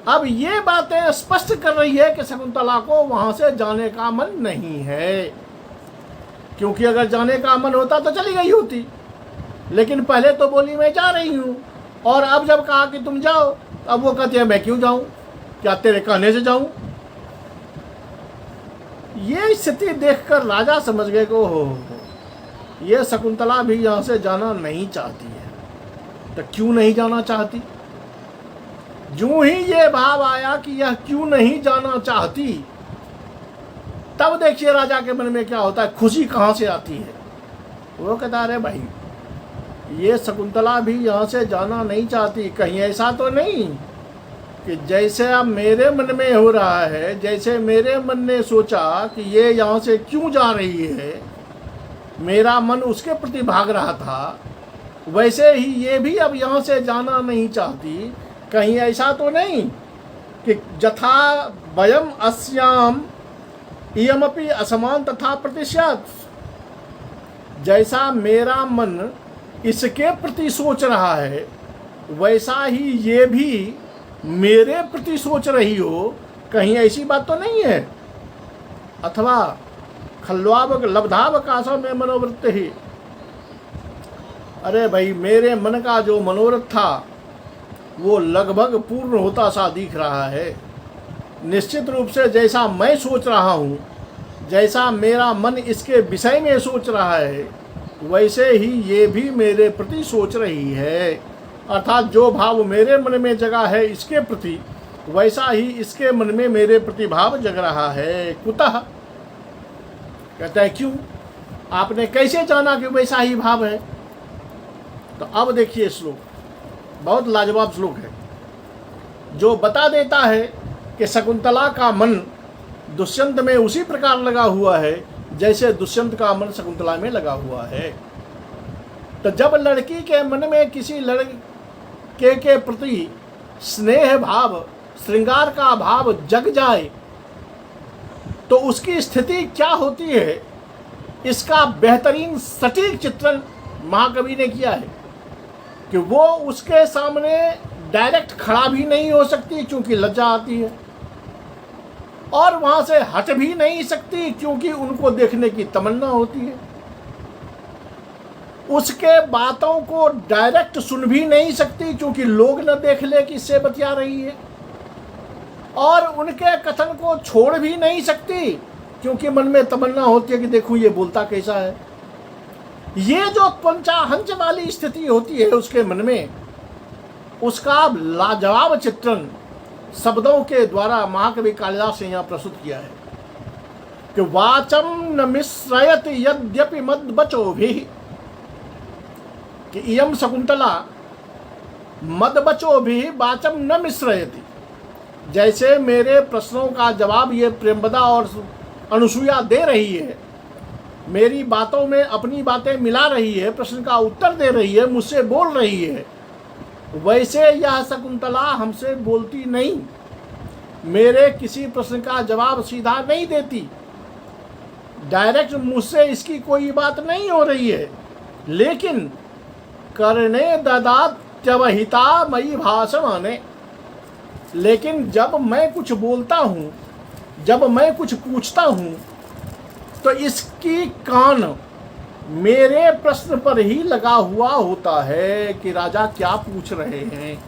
अब ये बातें स्पष्ट कर रही है कि शकुंतला को वहाँ से जाने का मन नहीं है, क्योंकि अगर जाने का मन होता तो चली गई होती, लेकिन पहले तो बोली मैं जा रही हूँ, और अब जब कहा कि तुम जाओ, अब वो कहती है मैं क्यों जाऊँ, क्या तेरे कहने से जाऊँ। ये स्थिति देखकर राजा समझ गए कि हो ये शकुंतला भी यहाँ से जाना नहीं चाहती है। तो क्यों नहीं जाना चाहती, जो ही ये भाव आया कि यह क्यों नहीं जाना चाहती, तब देखिए राजा के मन में क्या होता है, खुशी कहाँ से आती है। वो कहता अरे भाई ये शकुंतला भी यहाँ से जाना नहीं चाहती, कहीं ऐसा तो नहीं कि जैसे अब मेरे मन में हो रहा है, जैसे मेरे मन ने सोचा कि ये यहाँ से क्यों जा रही है, मेरा मन उसके प्रति भाग रहा था, वैसे ही ये भी अब यहाँ से जाना नहीं चाहती। कहीं ऐसा तो नहीं कि जथा वयम अस्याम इयमपि असमान तथा प्रतिशत, जैसा मेरा मन इसके प्रति सोच रहा है वैसा ही ये भी मेरे प्रति सोच रही हो, कहीं ऐसी बात तो नहीं है। अथवा खल्वाव लब्धावकाशों में मनोवृत्ति ही, अरे भाई मेरे मन का जो मनोरथ था वो लगभग पूर्ण होता सा दिख रहा है। निश्चित रूप से जैसा मैं सोच रहा हूँ, जैसा मेरा मन इसके विषय में सोच रहा है, वैसे ही ये भी मेरे प्रति सोच रही है। अर्थात जो भाव मेरे मन में जगा है इसके प्रति, वैसा ही इसके मन में मेरे प्रति भाव जग रहा है। कुतः, कहता है क्यों, आपने कैसे जाना कि वैसा ही भाव है। तो अब देखिए श्लोक, बहुत लाजवाब श्लोक है, जो बता देता है कि शकुंतला का मन दुष्यंत में उसी प्रकार लगा हुआ है जैसे दुष्यंत का मन शकुंतला में लगा हुआ है। तो जब लड़की के मन में किसी लड़के के प्रति स्नेह भाव, श्रृंगार का भाव जग जाए तो उसकी स्थिति क्या होती है, इसका बेहतरीन सटीक चित्रण महाकवि ने किया है कि वो उसके सामने डायरेक्ट खड़ा भी नहीं हो सकती क्योंकि लज्जा आती है, और वहां से हट भी नहीं सकती क्योंकि उनको देखने की तमन्ना होती है। उसके बातों को डायरेक्ट सुन भी नहीं सकती क्योंकि लोग न देख ले कि इससे बतिया रही है, और उनके कथन को छोड़ भी नहीं सकती क्योंकि मन में तमन्ना होती है कि देखूं ये बोलता कैसा है। ये जो पंचाहंच वाली स्थिति होती है उसके मन में, उसका लाजवाब चित्रण शब्दों के द्वारा महाकवि कालिदास ने यहाँ प्रस्तुत किया है कि वाचम न मिश्रयत यद्यपि मद बचो भी, कि इयम शकुंतला मद बचो भी वाचम न मिश्रयति, जैसे मेरे प्रश्नों का जवाब ये प्रेमवदा और अनुसूया दे रही है, मेरी बातों में अपनी बातें मिला रही है, प्रश्न का उत्तर दे रही है, मुझसे बोल रही है, वैसे यह शकुंतला हमसे बोलती नहीं। मेरे किसी प्रश्न का जवाब सीधा नहीं देती, डायरेक्ट मुझसे इसकी कोई बात नहीं हो रही है, लेकिन करने ददात्यवहिता मयि भाषमाने, लेकिन जब मैं कुछ बोलता हूँ, जब मैं कुछ पूछता हूँ, तो इसकी कान मेरे प्रश्न पर ही लगा हुआ होता है कि राजा क्या पूछ रहे हैं।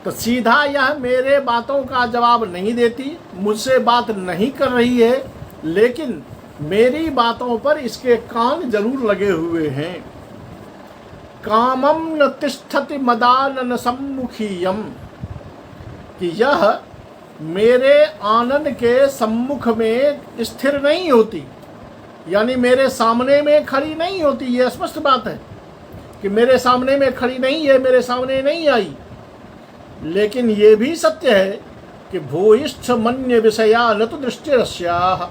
तो सीधा यह मेरे बातों का जवाब नहीं देती, मुझसे बात नहीं कर रही है, लेकिन मेरी बातों पर इसके कान जरूर लगे हुए हैं। कामम न तिष्ठति मदानन सम्मुखीयम, कि यह मेरे आनंद के सम्मुख में स्थिर नहीं होती, यानी मेरे सामने में खड़ी नहीं होती। ये स्पष्ट बात है कि मेरे सामने में खड़ी नहीं है, मेरे सामने नहीं आई। लेकिन ये भी सत्य है कि भूयिष्ठ मन्य विषया न तो दृष्टिरस्याः,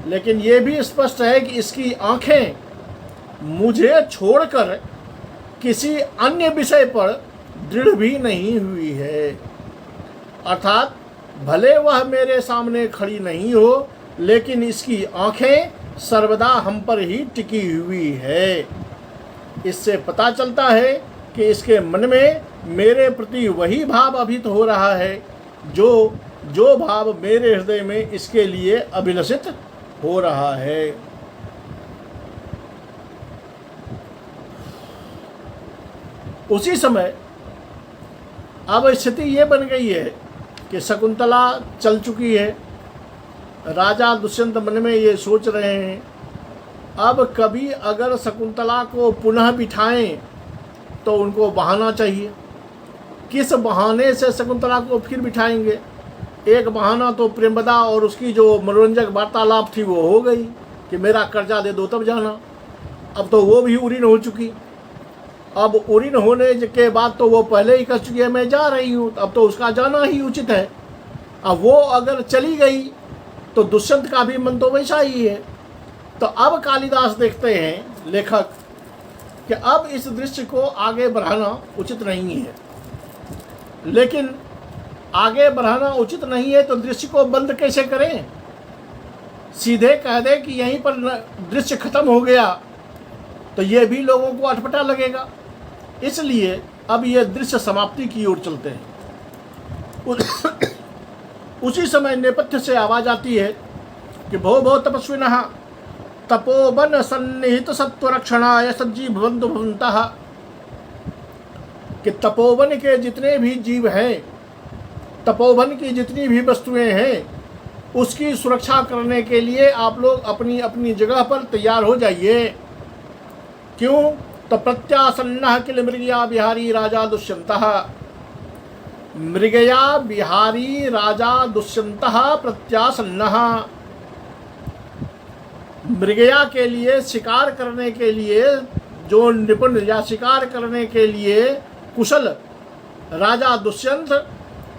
लेकिन ये भी स्पष्ट है कि इसकी आंखें मुझे छोड़कर किसी अन्य विषय पर दृढ़ भी नहीं हुई है। अर्थात भले वह मेरे सामने खड़ी नहीं हो, लेकिन इसकी आंखें सर्वदा हम पर ही टिकी हुई है। इससे पता चलता है कि इसके मन में मेरे प्रति वही भाव अभित हो रहा है जो भाव मेरे हृदय में इसके लिए अभिलषित हो रहा है। उसी समय अब स्थिति ये बन गई है कि शकुंतला चल चुकी है। राजा दुष्यंत मन में ये सोच रहे हैं, अब कभी अगर शकुंतला को पुनः बिठाएं तो उनको बहाना चाहिए। किस बहाने से शकुंतला को फिर बिठाएंगे? एक बहाना तो प्रेमदा और उसकी जो मनोरंजक वार्तालाप थी वो हो गई कि मेरा कर्जा दे दो तब जाना। अब तो वो भी उरीन हो चुकी। अब उरीन होने के बाद तो वो पहले ही कह चुकी है मैं जा रही हूँ, अब तो उसका जाना ही उचित है। अब वो अगर चली गई तो दुष्यंत का भी मन तो वैसा ही है। तो अब कालिदास देखते हैं लेखक कि अब इस दृश्य को आगे बढ़ाना उचित नहीं है। लेकिन आगे बढ़ाना उचित नहीं है तो दृश्य को बंद कैसे करें? सीधे कह दे कि यहीं पर दृश्य खत्म हो गया तो ये भी लोगों को अटपटा लगेगा। इसलिए अब ये दृश्य समाप्ति की ओर चलते हैं। उसी समय नेपथ्य से आवाज आती है कि भो भो तपस्विनः तपोवन सन्निहित सत्वरक्षणाय सज्जीभवन्तु भवन्तः, कि तपोवन के जितने भी जीव हैं, तपोवन की जितनी भी वस्तुएं हैं, उसकी सुरक्षा करने के लिए आप लोग अपनी अपनी जगह पर तैयार हो जाइए। क्यों? तो प्रत्यासन्नः किल मृगया बिहारी राजा दुष्यन्तः, मृगया बिहारी राजा दुष्यन्तः प्रत्यासन्नः। मृगया के लिए, शिकार करने के लिए जो निपुण या शिकार करने के लिए कुशल राजा दुष्यंत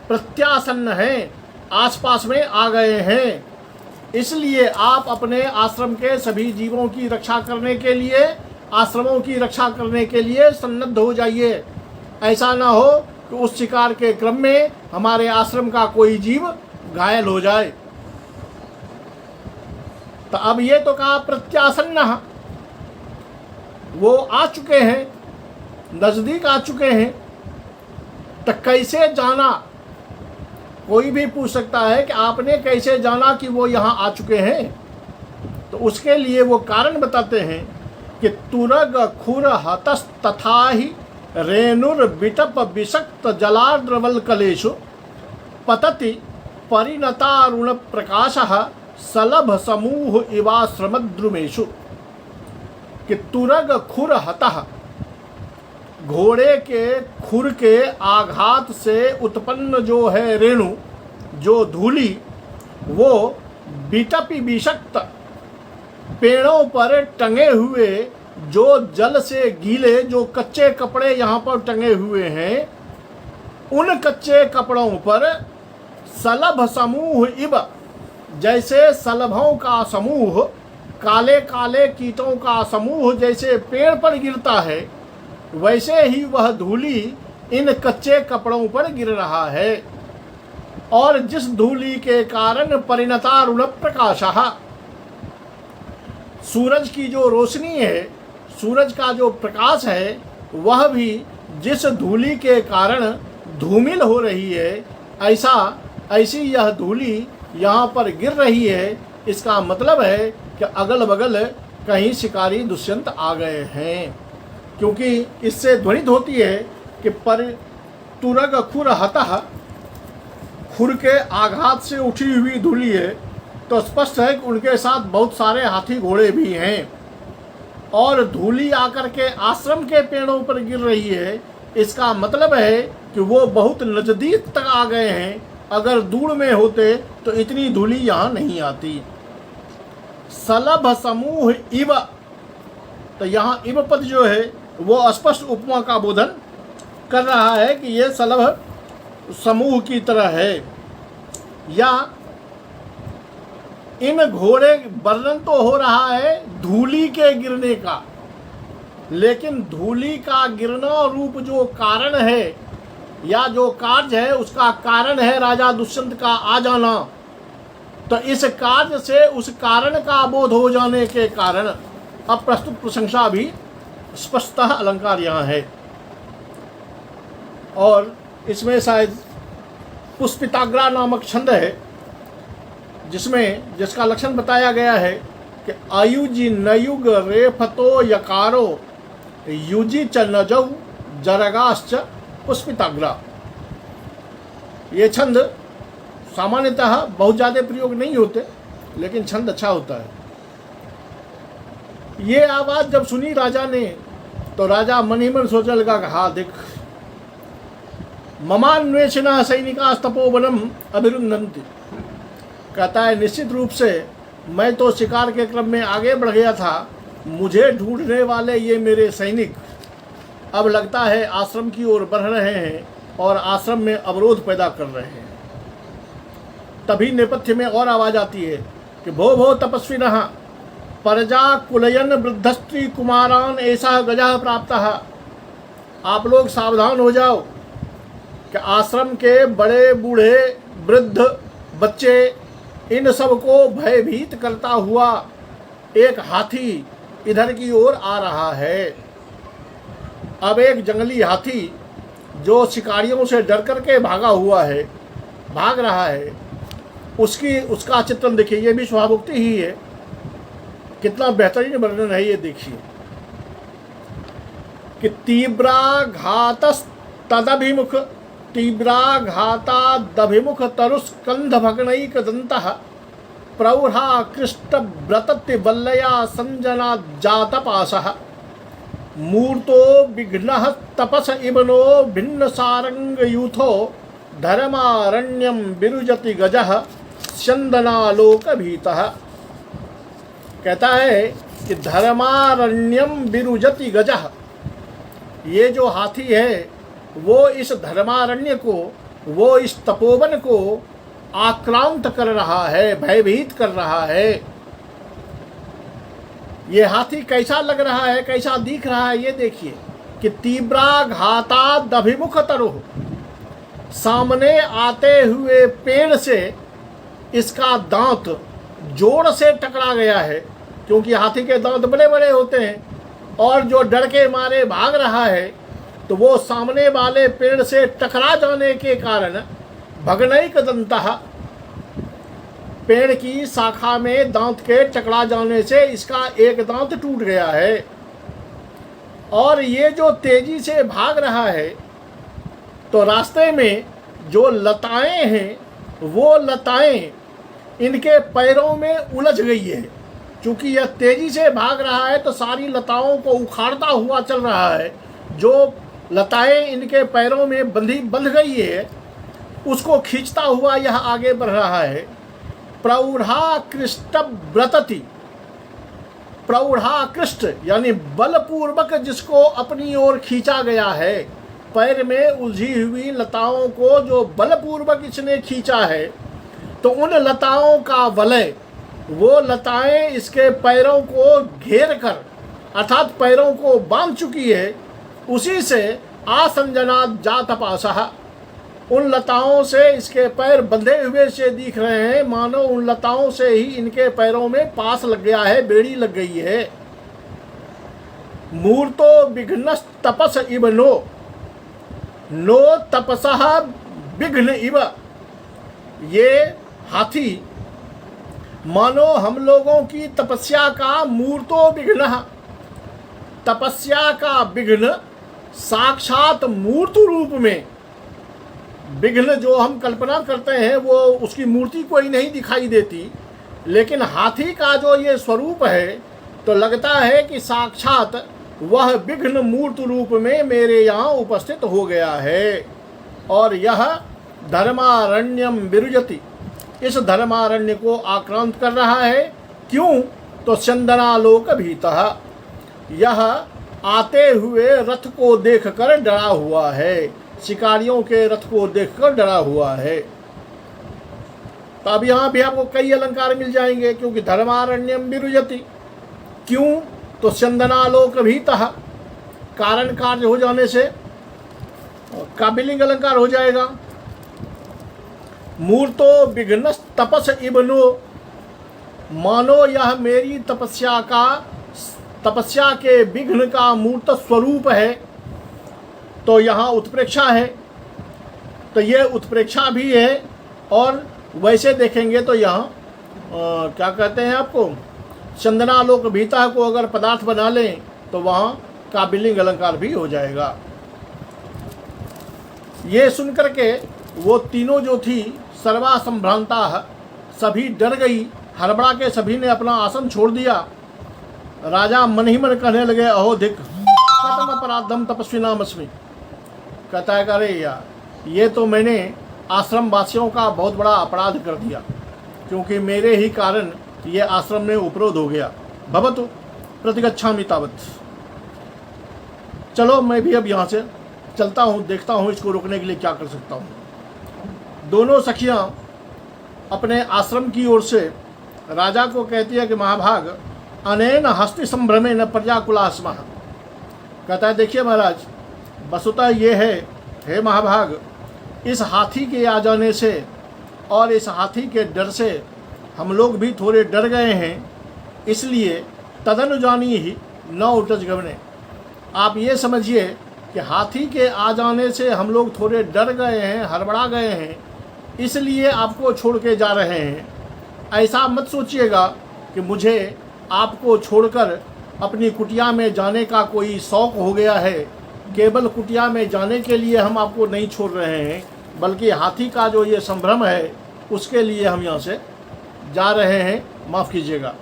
प्रत्यासन्न हैं, आसपास में आ गए हैं। इसलिए आप अपने आश्रम के सभी जीवों की रक्षा करने के लिए, आश्रमों की रक्षा करने के लिए सन्नद्ध हो जाइए। ऐसा ना हो कि उस शिकार के क्रम में हमारे आश्रम का कोई जीव घायल हो जाए। तो अब ये तो कहा प्रत्यासन्न, वो आ चुके हैं, नजदीक आ चुके हैं। तो कैसे जाना? कोई भी पूछ सकता है कि आपने कैसे जाना कि वो यहाँ आ चुके हैं? तो उसके लिए वो कारण बताते हैं कि तुरग खुर हतस तथा ही रेणुर बिटप विषक्त जलाद्रवल कलेशु पतति परिणतारुण प्रकाशः सलभ समूह इवाश्रमद्रुमेशु, कि तुरग खुर हतः, घोड़े के खुर के आघात से उत्पन्न जो है रेणु, जो धूली, वो बिटपी विषक्त, पेड़ों पर टंगे हुए जो जल से गीले जो कच्चे कपड़े यहाँ पर टंगे हुए हैं, उन कच्चे कपड़ों पर सलभ समूह इव, जैसे सलभों का समूह, काले काले कीटों का समूह जैसे पेड़ पर गिरता है, वैसे ही वह धूली इन कच्चे कपड़ों पर गिर रहा है। और जिस धूलि के कारण परिणतारुण प्रकाशः, सूरज की जो रोशनी है, सूरज का जो प्रकाश है, वह भी जिस धूलि के कारण धूमिल हो रही है, ऐसी यह धूलि यहाँ पर गिर रही है। इसका मतलब है कि अगल बगल कहीं शिकारी दुष्यंत आ गए हैं, क्योंकि इससे ध्वनित होती है कि पर तुरग खुर हतः, खुर के आघात से उठी हुई धूलि है, तो स्पष्ट है कि उनके साथ बहुत सारे हाथी घोड़े भी हैं। और धूलि आकर के आश्रम के पेड़ों पर गिर रही है, इसका मतलब है कि वो बहुत नज़दीक तक आ गए हैं। अगर दूर में होते तो इतनी धूलि यहाँ नहीं आती। सलभ समूह इव, तो यहाँ इव पद जो है वो स्पष्ट उपमा का बोधन कर रहा है कि ये सलभ समूह की तरह है। या इन घोड़े, वर्णन तो हो रहा है धूलि के गिरने का, लेकिन धूलि का गिरना रूप जो कारण है या जो कार्य है, उसका कारण है राजा दुष्यंत का आ जाना। तो इस कार्य से उस कारण का बोध हो जाने के कारण अब प्रस्तुत प्रशंसा भी स्पष्टतः अलंकार यहाँ है। और इसमें शायद पुष्पिताग्रा नामक छंद है, जिसका लक्षण बताया गया है कि आयुजी नयुग रेफतो यकारो युजी च नजौ जरगाश्च पुष्पिताग्रा। ये छंद सामान्यतः बहुत ज़्यादा प्रयोग नहीं होते, लेकिन छंद अच्छा होता है। ये आवाज़ जब सुनी राजा ने, तो राजा मन ही मन सोचने लगा कि हाँ देख, ममान्वेषणा सैनिका तपोवनम अभिरुन्धन्ति। कहता है निश्चित रूप से मैं तो शिकार के क्रम में आगे बढ़ गया था, मुझे ढूंढने वाले ये मेरे सैनिक अब लगता है आश्रम की ओर बढ़ रहे हैं और आश्रम में अवरोध पैदा कर रहे हैं। तभी नेपथ्य में और आवाज़ आती है कि भो भो तपस्विनः परजा कुलयन वृद्धस्त्री कुमारान ऐसा गजः प्राप्तः। आप लोग सावधान हो जाओ कि आश्रम के बड़े बूढ़े वृद्ध बच्चे, इन सबको भयभीत करता हुआ एक हाथी इधर की ओर आ रहा है। अब एक जंगली हाथी जो शिकारियों से डर करके भाग रहा है, उसका चित्रण देखिए। ये भी स्वाभुक्ति ही है, कितना बेहतरीन वर्णन है ये देखिए कि तीव्राघातादभिमुख तरुस्कंध भग्नैक दंतः प्रौढ़ा कृष्ट व्रतति वल्लया संजना जातपाशः मूर्तो विघ्नः तपस इवनो भिन्न सारंग यूथो धर्मारण्यम विरुजति गजः स्यंदनालोक भीतः। कहता है कि धर्मारण्यम विरुजति गजः, ये जो हाथी है वो इस धर्मारण्य को, वो इस तपोवन को आक्रांत कर रहा है, भयभीत कर रहा है। ये हाथी कैसा लग रहा है, कैसा दिख रहा है, ये देखिए कि तीव्राघातादभिमुख तरुः, सामने आते हुए पेड़ से इसका दांत जोर से टकरा गया है, क्योंकि हाथी के दांत बड़े बड़े होते हैं। और जो डर के मारे भाग रहा है, तो वो सामने वाले पेड़ से टकरा जाने के कारण भग्नैक दंतः, पेड़ की शाखा में दांत के टकरा जाने से इसका एक दांत टूट गया है। और ये जो तेजी से भाग रहा है, तो रास्ते में जो लताएं हैं, वो लताएं इनके पैरों में उलझ गई है। चूँकि यह तेजी से भाग रहा है तो सारी लताओं को उखाड़ता हुआ चल रहा है। जो लताएं इनके पैरों में बंध गई है, उसको खींचता हुआ यह आगे बढ़ रहा है। प्रौढ़ा कृष्ट व्रतति, प्रौढ़ाकृष्ट यानी बलपूर्वक जिसको अपनी ओर खींचा गया है, पैर में उलझी हुई लताओं को जो बलपूर्वक इसने खींचा है, तो उन लताओं का वलय, वो लताएं इसके पैरों को घेर कर अर्थात पैरों को बांध चुकी है, उसी से आसंजनात जात पासः, उन लताओं से इसके पैर बंधे हुए से दिख रहे हैं, मानो उन लताओं से ही इनके पैरों में पास लग गया है, बेड़ी लग गई है। मूर्तो विघ्नस तपस इव नो तपसः विघ्न इव, ये हाथी मानो हम लोगों की तपस्या का मूर्तो विघ्न, तपस्या का विघ्न साक्षात मूर्त रूप में, विघ्न जो हम कल्पना करते हैं वो उसकी मूर्ति कोई नहीं दिखाई देती, लेकिन हाथी का जो ये स्वरूप है तो लगता है कि साक्षात वह विघ्न मूर्त रूप में मेरे यहाँ उपस्थित हो गया है। और यह धर्मारण्यम विरुजति, इस धर्मारण्य को आक्रांत कर रहा है। क्यों? तो चंदनालोक भीतः, यह आते हुए रथ को देखकर डरा हुआ है, शिकारियों के रथ को देखकर डरा हुआ है। तो अब यहाँ भी आपको कई अलंकार मिल जाएंगे, क्योंकि धर्मारण्यम विरुजति, क्यों? तो चंदनालोक भीतः, कारण कार्य हो जाने से काबिलिंग अलंकार हो जाएगा। मूर्तो विघ्न तपस इबनो, मानो यह मेरी तपस्या के विघ्न का मूर्त स्वरूप है। तो यहाँ उत्प्रेक्षा है, तो ये उत्प्रेक्षा भी है। और वैसे देखेंगे तो यहाँ क्या कहते हैं आपको, चंदनालोक भीता को अगर पदार्थ बना लें तो वहाँ काबिलिंग अलंकार भी हो जाएगा। ये सुनकर के वो तीनों जो थी सर्वा संभ्रांता, सभी डर गई, हड़बड़ा के सभी ने अपना आसन छोड़ दिया। राजा मन ही मन कहने लगे, अहो धिक कथम अपराधम तपस्विनाम अस्मि। कहता है अरे यार, ये तो मैंने आश्रम वासियों का बहुत बड़ा अपराध कर दिया, क्योंकि मेरे ही कारण ये आश्रम में उपरोध हो गया। भवतु प्रतिगच्छामि तावत्। चलो मैं भी अब यहाँ से चलता हूँ, देखता हूँ इसको रोकने के लिए क्या कर सकता हूँ। दोनों सखियाँ अपने आश्रम की ओर से राजा को कहती है कि महाभाग, अनेन हस्ति संभ्रमेन प्रजाकुलास्मः। कहता है देखिए महाराज, वस्तुतः ये है, हे महाभाग, इस हाथी के आ जाने से और इस हाथी के डर से हम लोग भी थोड़े डर गए हैं, इसलिए तदनुजानी ही न उटज गवने। आप ये समझिए कि हाथी के आ जाने से हम लोग थोड़े डर गए हैं, हड़बड़ा गए हैं, इसलिए आपको छोड़ के जा रहे हैं। ऐसा मत सोचिएगा कि मुझे आपको छोड़कर अपनी कुटिया में जाने का कोई शौक़ हो गया है। केवल कुटिया में जाने के लिए हम आपको नहीं छोड़ रहे हैं, बल्कि हाथी का जो ये संभ्रम है उसके लिए हम यहाँ से जा रहे हैं, माफ़ कीजिएगा।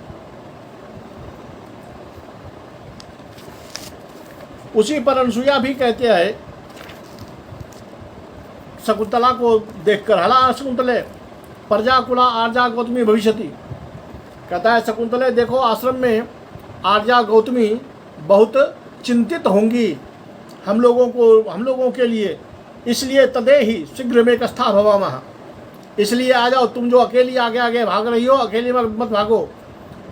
उसी पर अनसुईया भी कहते हैं शकुंतला को देखकर, हला शकुंतले प्रजाकुला आर्या गौतमी भविष्यति। कहता है शकुंतले देखो, आश्रम में आर्या गौतमी बहुत चिंतित होंगी हम लोगों के लिए, इसलिए तदे ही शीघ्र में कस्था भवामः। इसलिए आ जाओ, तुम जो अकेली आगे आगे भाग रही हो, अकेली मत भागो,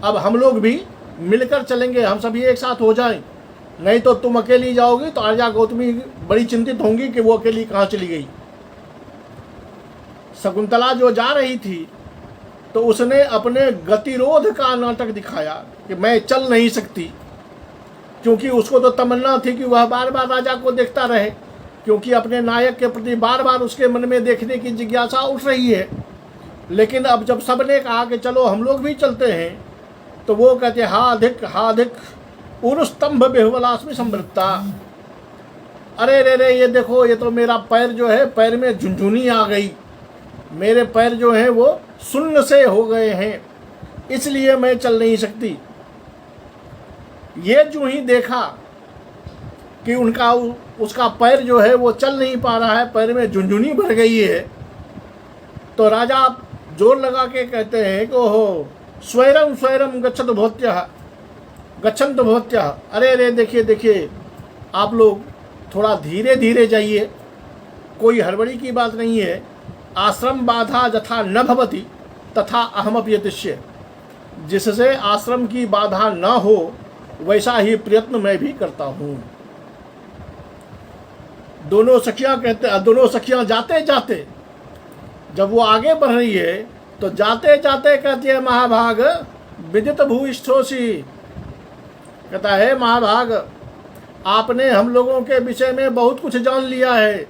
अब हम लोग भी मिलकर चलेंगे, हम सभी एक साथ हो जाएं। नहीं तो तुम अकेली जाओगी तो आर्या गौतमी बड़ी चिंतित होंगी कि वो अकेली कहाँ चली गई। शकुंतला जो जा रही थी तो उसने अपने गतिरोध का नाटक दिखाया कि मैं चल नहीं सकती, क्योंकि उसको तो तमन्ना थी कि वह बार बार राजा को देखता रहे, क्योंकि अपने नायक के प्रति बार बार उसके मन में देखने की जिज्ञासा उठ रही है। लेकिन अब जब सबने कहा कि चलो हम लोग भी चलते हैं, तो वो कहते हा अधिक उरुस्तंभ बेहुबलास्मि संवृत्ता। अरे रे ये देखो, ये तो मेरा पैर जो है, पैर में झुनझुनी आ गई, मेरे पैर जो हैं वो सुन्न से हो गए हैं, इसलिए मैं चल नहीं सकती। ये जो ही देखा कि उसका पैर जो है वो चल नहीं पा रहा है, पैर में झुनझुनी भर गई है, तो राजा जोर लगा के कहते हैं कि ओहो स्वैरम स्वैरम गच्छन्तु भवत्यः। अरे रे देखिए, आप लोग थोड़ा धीरे धीरे जाइए, कोई हड़बड़ी की बात नहीं है। आश्रम बाधा जथा न भवति तथा अहमपि यतिष्ये। जिससे आश्रम की बाधा न हो वैसा ही प्रयत्न मैं भी करता हूँ। दोनों सखियां जाते जाते, जब वो आगे बढ़ रही है तो जाते जाते कहती है, महाभाग विदित भूइष्ठोसी, कहता है महाभाग आपने हम लोगों के विषय में बहुत कुछ जान लिया है।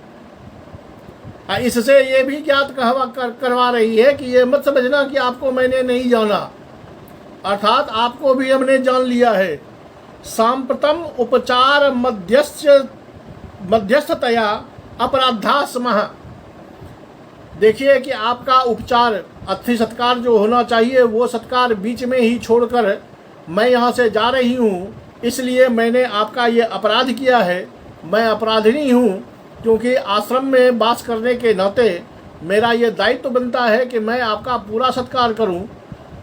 इससे ये भी ज्ञात करवा रही है कि ये मत समझना कि आपको मैंने नहीं जाना, अर्थात आपको भी हमने जान लिया है। सांप्रतम उपचार मध्यस्थतया अपराधा स्मः, देखिए कि आपका उपचार अतिथि सत्कार जो होना चाहिए वो सत्कार बीच में ही छोड़कर मैं यहाँ से जा रही हूँ, इसलिए मैंने आपका ये अपराध किया है। मैं अपराधिनी हूँ क्योंकि आश्रम में वास करने के नाते मेरा ये दायित्व बनता है कि मैं आपका पूरा सत्कार करूं,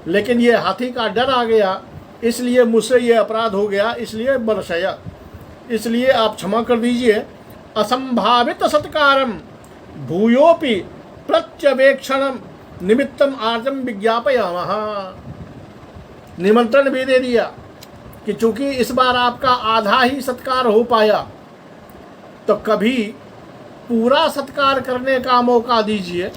लेकिन ये हाथी का डर आ गया, इसलिए मुझसे ये अपराध हो गया, इसलिए बरसया, इसलिए आप क्षमा कर दीजिए। असंभावित सत्कारम भूयोपि प्रत्यवेक्षण निमित्तम आर्जम विज्ञापयामः, निमंत्रण भी दे दिया कि चूंकि इस बार आपका आधा ही सत्कार हो पाया तो कभी पूरा सत्कार करने का मौका दीजिए,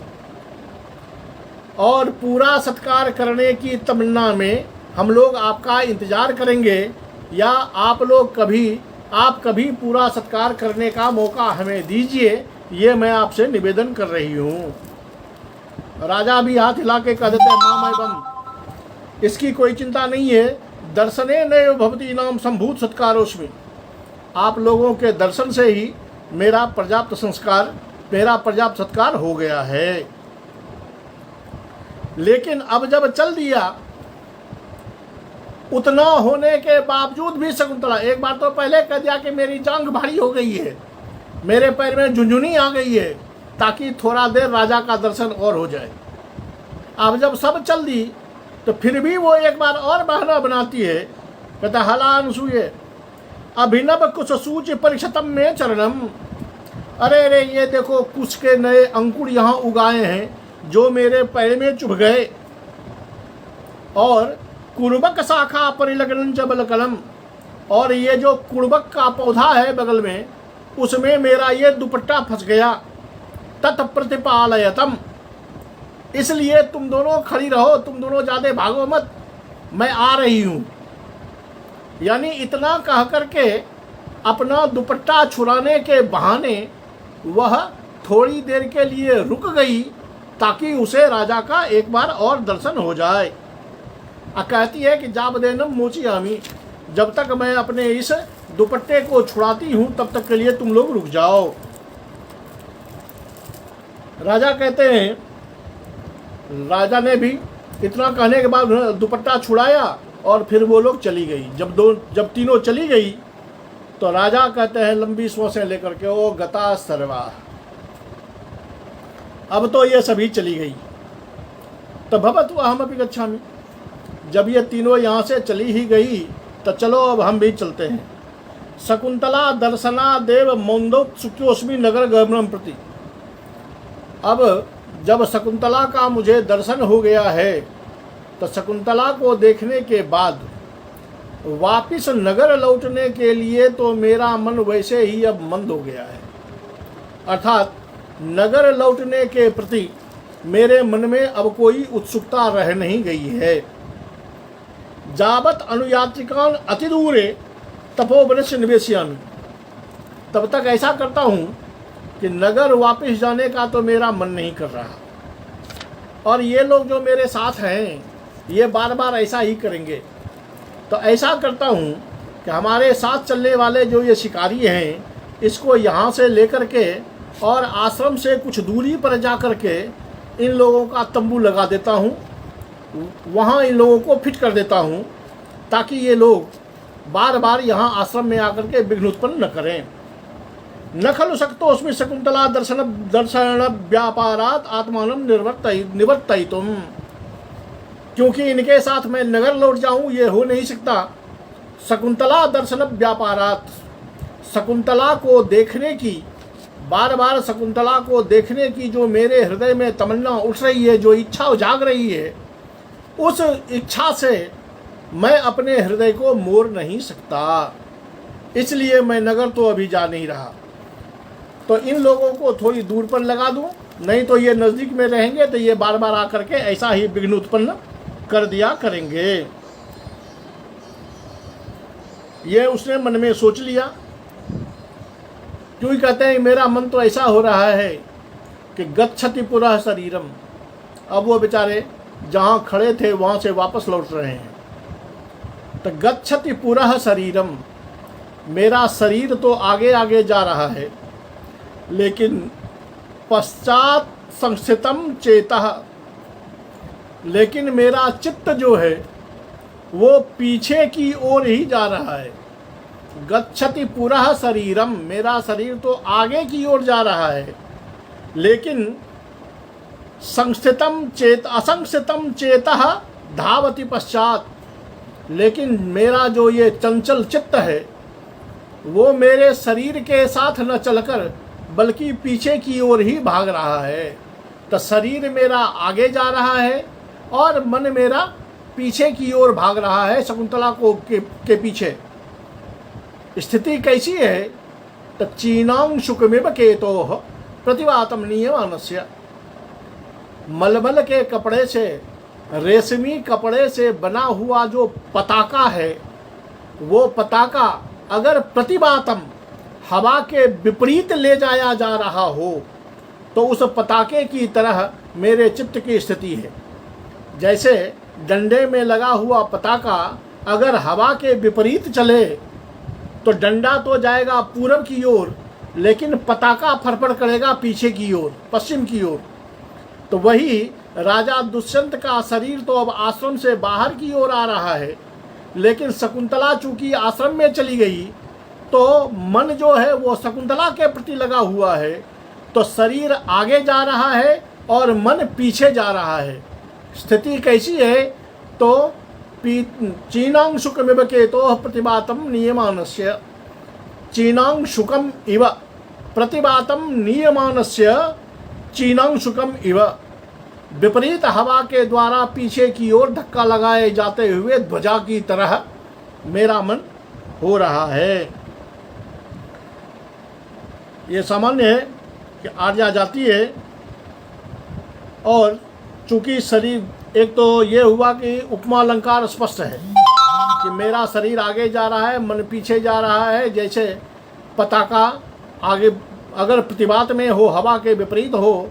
और पूरा सत्कार करने की तमन्ना में हम लोग आपका इंतज़ार करेंगे, या आप कभी पूरा सत्कार करने का मौका हमें दीजिए, ये मैं आपसे निवेदन कर रही हूँ। राजा भी हाथ हिला के कह देते हैं, माम एवं, इसकी कोई चिंता नहीं है, दर्शने नैव भवती नाम संभूत सत्कारोस्मि, आप लोगों के दर्शन से ही मेरा पर्याप्त सत्कार हो गया है। लेकिन अब जब चल दिया, उतना होने के बावजूद भी शकुंतला, एक बार तो पहले कह दिया कि मेरी जांघ भारी हो गई है, मेरे पैर में झुंझुनी आ गई है, ताकि थोड़ा देर राजा का दर्शन और हो जाए। अब जब सब चल दी तो फिर भी वो एक बार और बहाना बनाती है, कहता हलानसूये अभिनव कुछ सूच परिक्षतम में चरणम, अरे अरे ये देखो कुछ के नए अंकुर यहाँ उगाए हैं जो मेरे पैर में चुभ गए, और कुर्बक शाखा परिलग्न जबलकलम, और ये जो कुर्बक का पौधा है बगल में उसमें मेरा ये दुपट्टा फंस गया, तत्प्रतिपालयतम, इसलिए तुम दोनों खड़ी रहो, तुम दोनों ज़्यादा भागो मत, मैं आ रही हूँ। यानी इतना कह करके अपना दुपट्टा छुड़ाने के बहाने वह थोड़ी देर के लिए रुक गई ताकि उसे राजा का एक बार और दर्शन हो जाए। कहती है कि जाबदेनम मोचियामी, जब तक मैं अपने इस दुपट्टे को छुड़ाती हूँ तब तक के लिए तुम लोग रुक जाओ। राजा कहते हैं, राजा ने भी इतना कहने के बाद दुपट्टा छुड़ाया और फिर वो लोग चली गई। जब तीनों चली गई तो राजा कहते हैं लंबी श्वासें लेकर के, ओ गता सर्वा, अब तो ये सभी चली गई। तो भवतु अहमपि गच्छामि, जब ये तीनों यहाँ से चली ही गई तो चलो अब हम भी चलते हैं। शकुंतला दर्शना देव मौन्दोत्सुकोऽस्मि नगर गमनम प्रति, अब जब शकुंतला का मुझे दर्शन हो गया है तो शकुंतला को देखने के बाद वापिस नगर लौटने के लिए तो मेरा मन वैसे ही अब मंद हो गया है, अर्थात नगर लौटने के प्रति मेरे मन में अब कोई उत्सुकता रह नहीं गई है। जावत अनुयात्रिकान अतिदूरे तपोवनस्य निवेशयामि, तब तक ऐसा करता हूँ कि नगर वापस जाने का तो मेरा मन नहीं कर रहा, और ये लोग जो मेरे साथ हैं ये बार बार ऐसा ही करेंगे। तो ऐसा करता हूँ कि हमारे साथ चलने वाले जो ये शिकारी हैं इसको यहाँ से लेकर के और आश्रम से कुछ दूरी पर जा कर के इन लोगों का तंबू लगा देता हूँ, वहाँ इन लोगों को फिट कर देता हूँ ताकि ये लोग बार बार यहाँ आश्रम में आकर के विघ्न उत्पन्न न करें। न खलु शक्तोऽस्मि शकुंतला दर्शन व्यापारात आत्मानं निवर्तयितुम, क्योंकि इनके साथ मैं नगर लौट जाऊं ये हो नहीं सकता। शकुंतला दर्शन व्यापारात, शकुंतला को देखने की, बार बार शकुंतला को देखने की जो मेरे हृदय में तमन्ना उठ रही है, जो इच्छा जाग रही है, उस इच्छा से मैं अपने हृदय को मोड़ नहीं सकता, इसलिए मैं नगर तो अभी जा नहीं रहा। तो इन लोगों को थोड़ी दूर पर लगा दूं, नहीं तो ये नज़दीक में रहेंगे तो ये बार बार आकर के ऐसा ही विघ्न उत्पन्न कर दिया करेंगे। ये उसने मन में सोच लिया, क्योंकि कहते हैं मेरा मन तो ऐसा हो रहा है कि गच्छति पुरः शरीरम। अब वो बेचारे जहाँ खड़े थे वहाँ से वापस लौट रहे हैं। तो गच्छति पुरः शरीरम, मेरा शरीर तो आगे आगे जा रहा है, लेकिन पश्चात संस्थितम चेतः, लेकिन मेरा चित्त जो है वो पीछे की ओर ही जा रहा है। गच्छति पुरः शरीरम, मेरा शरीर तो आगे की ओर जा रहा है, लेकिन संस्थितम चेत असंस्थितम चेतः धावति पश्चात, लेकिन मेरा जो ये चंचल चित्त है वो मेरे शरीर के साथ न चलकर बल्कि पीछे की ओर ही भाग रहा है। तो शरीर मेरा आगे जा रहा है और मन मेरा पीछे की ओर भाग रहा है, शकुंतला को के पीछे। स्थिति कैसी है? तो चीनांग शुकमिव केतोः प्रतिवातम नियमानस्य, मलमल के कपड़े से, रेशमी कपड़े से बना हुआ जो पताका है, वो पताका अगर प्रतिवातम हवा के विपरीत ले जाया जा रहा हो तो उस पताके की तरह मेरे चित्त की स्थिति है। जैसे डंडे में लगा हुआ पताका अगर हवा के विपरीत चले तो डंडा तो जाएगा पूरब की ओर, लेकिन पताका फरफर करेगा पीछे की ओर, पश्चिम की ओर। तो वही राजा दुष्यंत का शरीर तो अब आश्रम से बाहर की ओर आ रहा है, लेकिन शकुंतला चूंकि आश्रम में चली गई तो मन जो है वो शकुंतला के प्रति लगा हुआ है, तो शरीर आगे जा रहा है और मन पीछे जा रहा है। स्थिति कैसी है? तो चीनांग शुकमिव केतोः प्रतिवातम नियमानस्य, चीनांग शुकम इव प्रतिवातम नियमानस्य चीनांग शुकम इव, विपरीत हवा के द्वारा पीछे की ओर धक्का लगाए जाते हुए ध्वजा की तरह मेरा मन हो रहा है। ये सामान्य है कि आर्या जाती है और चूंकि शरीर, एक तो ये हुआ कि उपमा अलंकार स्पष्ट है कि मेरा शरीर आगे जा रहा है, मन पीछे जा रहा है। जैसे पताका आगे अगर प्रतिवात में हो, हवा के विपरीत हो,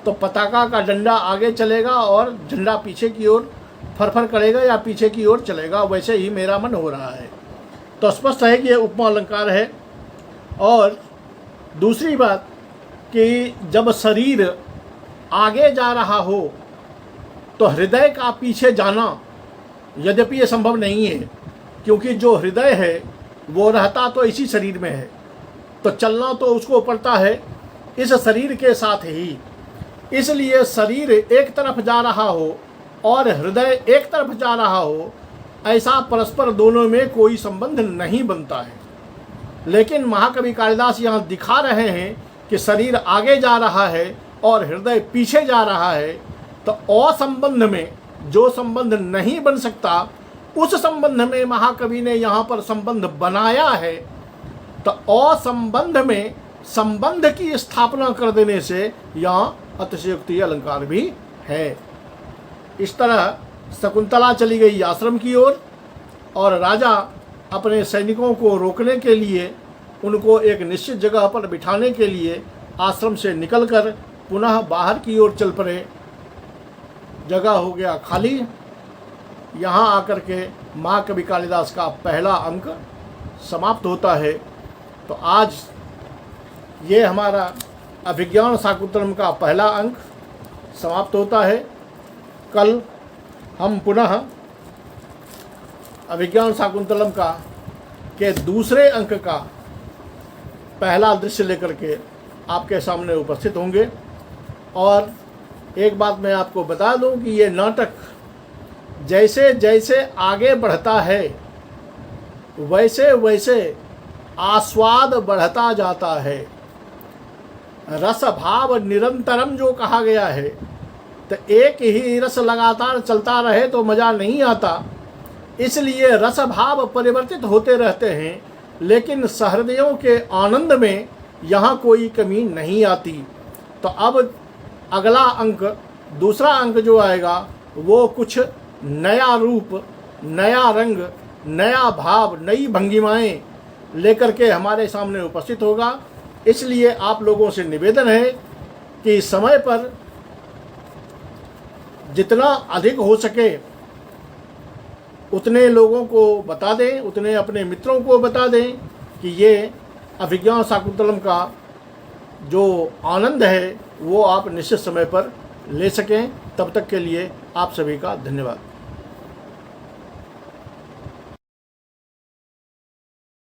तो पताका का डंडा आगे चलेगा और झंडा पीछे की ओर फरफर करेगा या पीछे की ओर चलेगा। वैसे ही मेरा मन हो रहा है। तो स्पष्ट है कि ये उपमा अलंकार है। और दूसरी बात कि जब शरीर आगे जा रहा हो तो हृदय का पीछे जाना यद्यपि ये संभव नहीं है, क्योंकि जो हृदय है वो रहता तो इसी शरीर में है, तो चलना तो उसको पड़ता है इस शरीर के साथ ही। इसलिए शरीर एक तरफ जा रहा हो और हृदय एक तरफ जा रहा हो, ऐसा परस्पर दोनों में कोई संबंध नहीं बनता है। लेकिन महाकवि कालिदास यहाँ दिखा रहे हैं कि शरीर आगे जा रहा है और हृदय पीछे जा रहा है, तो असंबंध में जो संबंध नहीं बन सकता उस संबंध में महाकवि ने यहाँ पर संबंध बनाया है। तो असंबंध में संबंध की स्थापना कर देने से यहाँ अतिशयोक्ति अलंकार भी है। इस तरह शकुंतला चली गई आश्रम की ओर और राजा अपने सैनिकों को रोकने के लिए, उनको एक निश्चित जगह पर बिठाने के लिए आश्रम से निकलकर पुनः बाहर की ओर चल पड़े। जगह हो गया खाली। यहाँ आकर के महाकवि कालिदास का पहला अंक समाप्त होता है। तो आज ये हमारा अभिज्ञान शाकुंतलम का पहला अंक समाप्त होता है। कल हम पुनः अभिज्ञान शाकुंतलम का के दूसरे अंक का पहला दृश्य लेकर के आपके सामने उपस्थित होंगे। और एक बात मैं आपको बता दूं कि ये नाटक जैसे जैसे आगे बढ़ता है वैसे वैसे आस्वाद बढ़ता जाता है। रस भाव निरंतरम जो कहा गया है, तो एक ही रस लगातार चलता रहे तो मज़ा नहीं आता। इसलिए रस भाव परिवर्तित होते रहते हैं, लेकिन सहृदयों के आनंद में यहाँ कोई कमी नहीं आती। तो अब अगला अंक, दूसरा अंक जो आएगा वो कुछ नया रूप, नया रंग, नया भाव, नई भंगिमाएँ लेकर के हमारे सामने उपस्थित होगा। इसलिए आप लोगों से निवेदन है कि समय पर जितना अधिक हो सके उतने लोगों को बता दें, उतने अपने मित्रों को बता दें कि ये अभिज्ञान शाकुंतलम का जो आनंद है वो आप निश्चित समय पर ले सकें। तब तक के लिए आप सभी का धन्यवाद।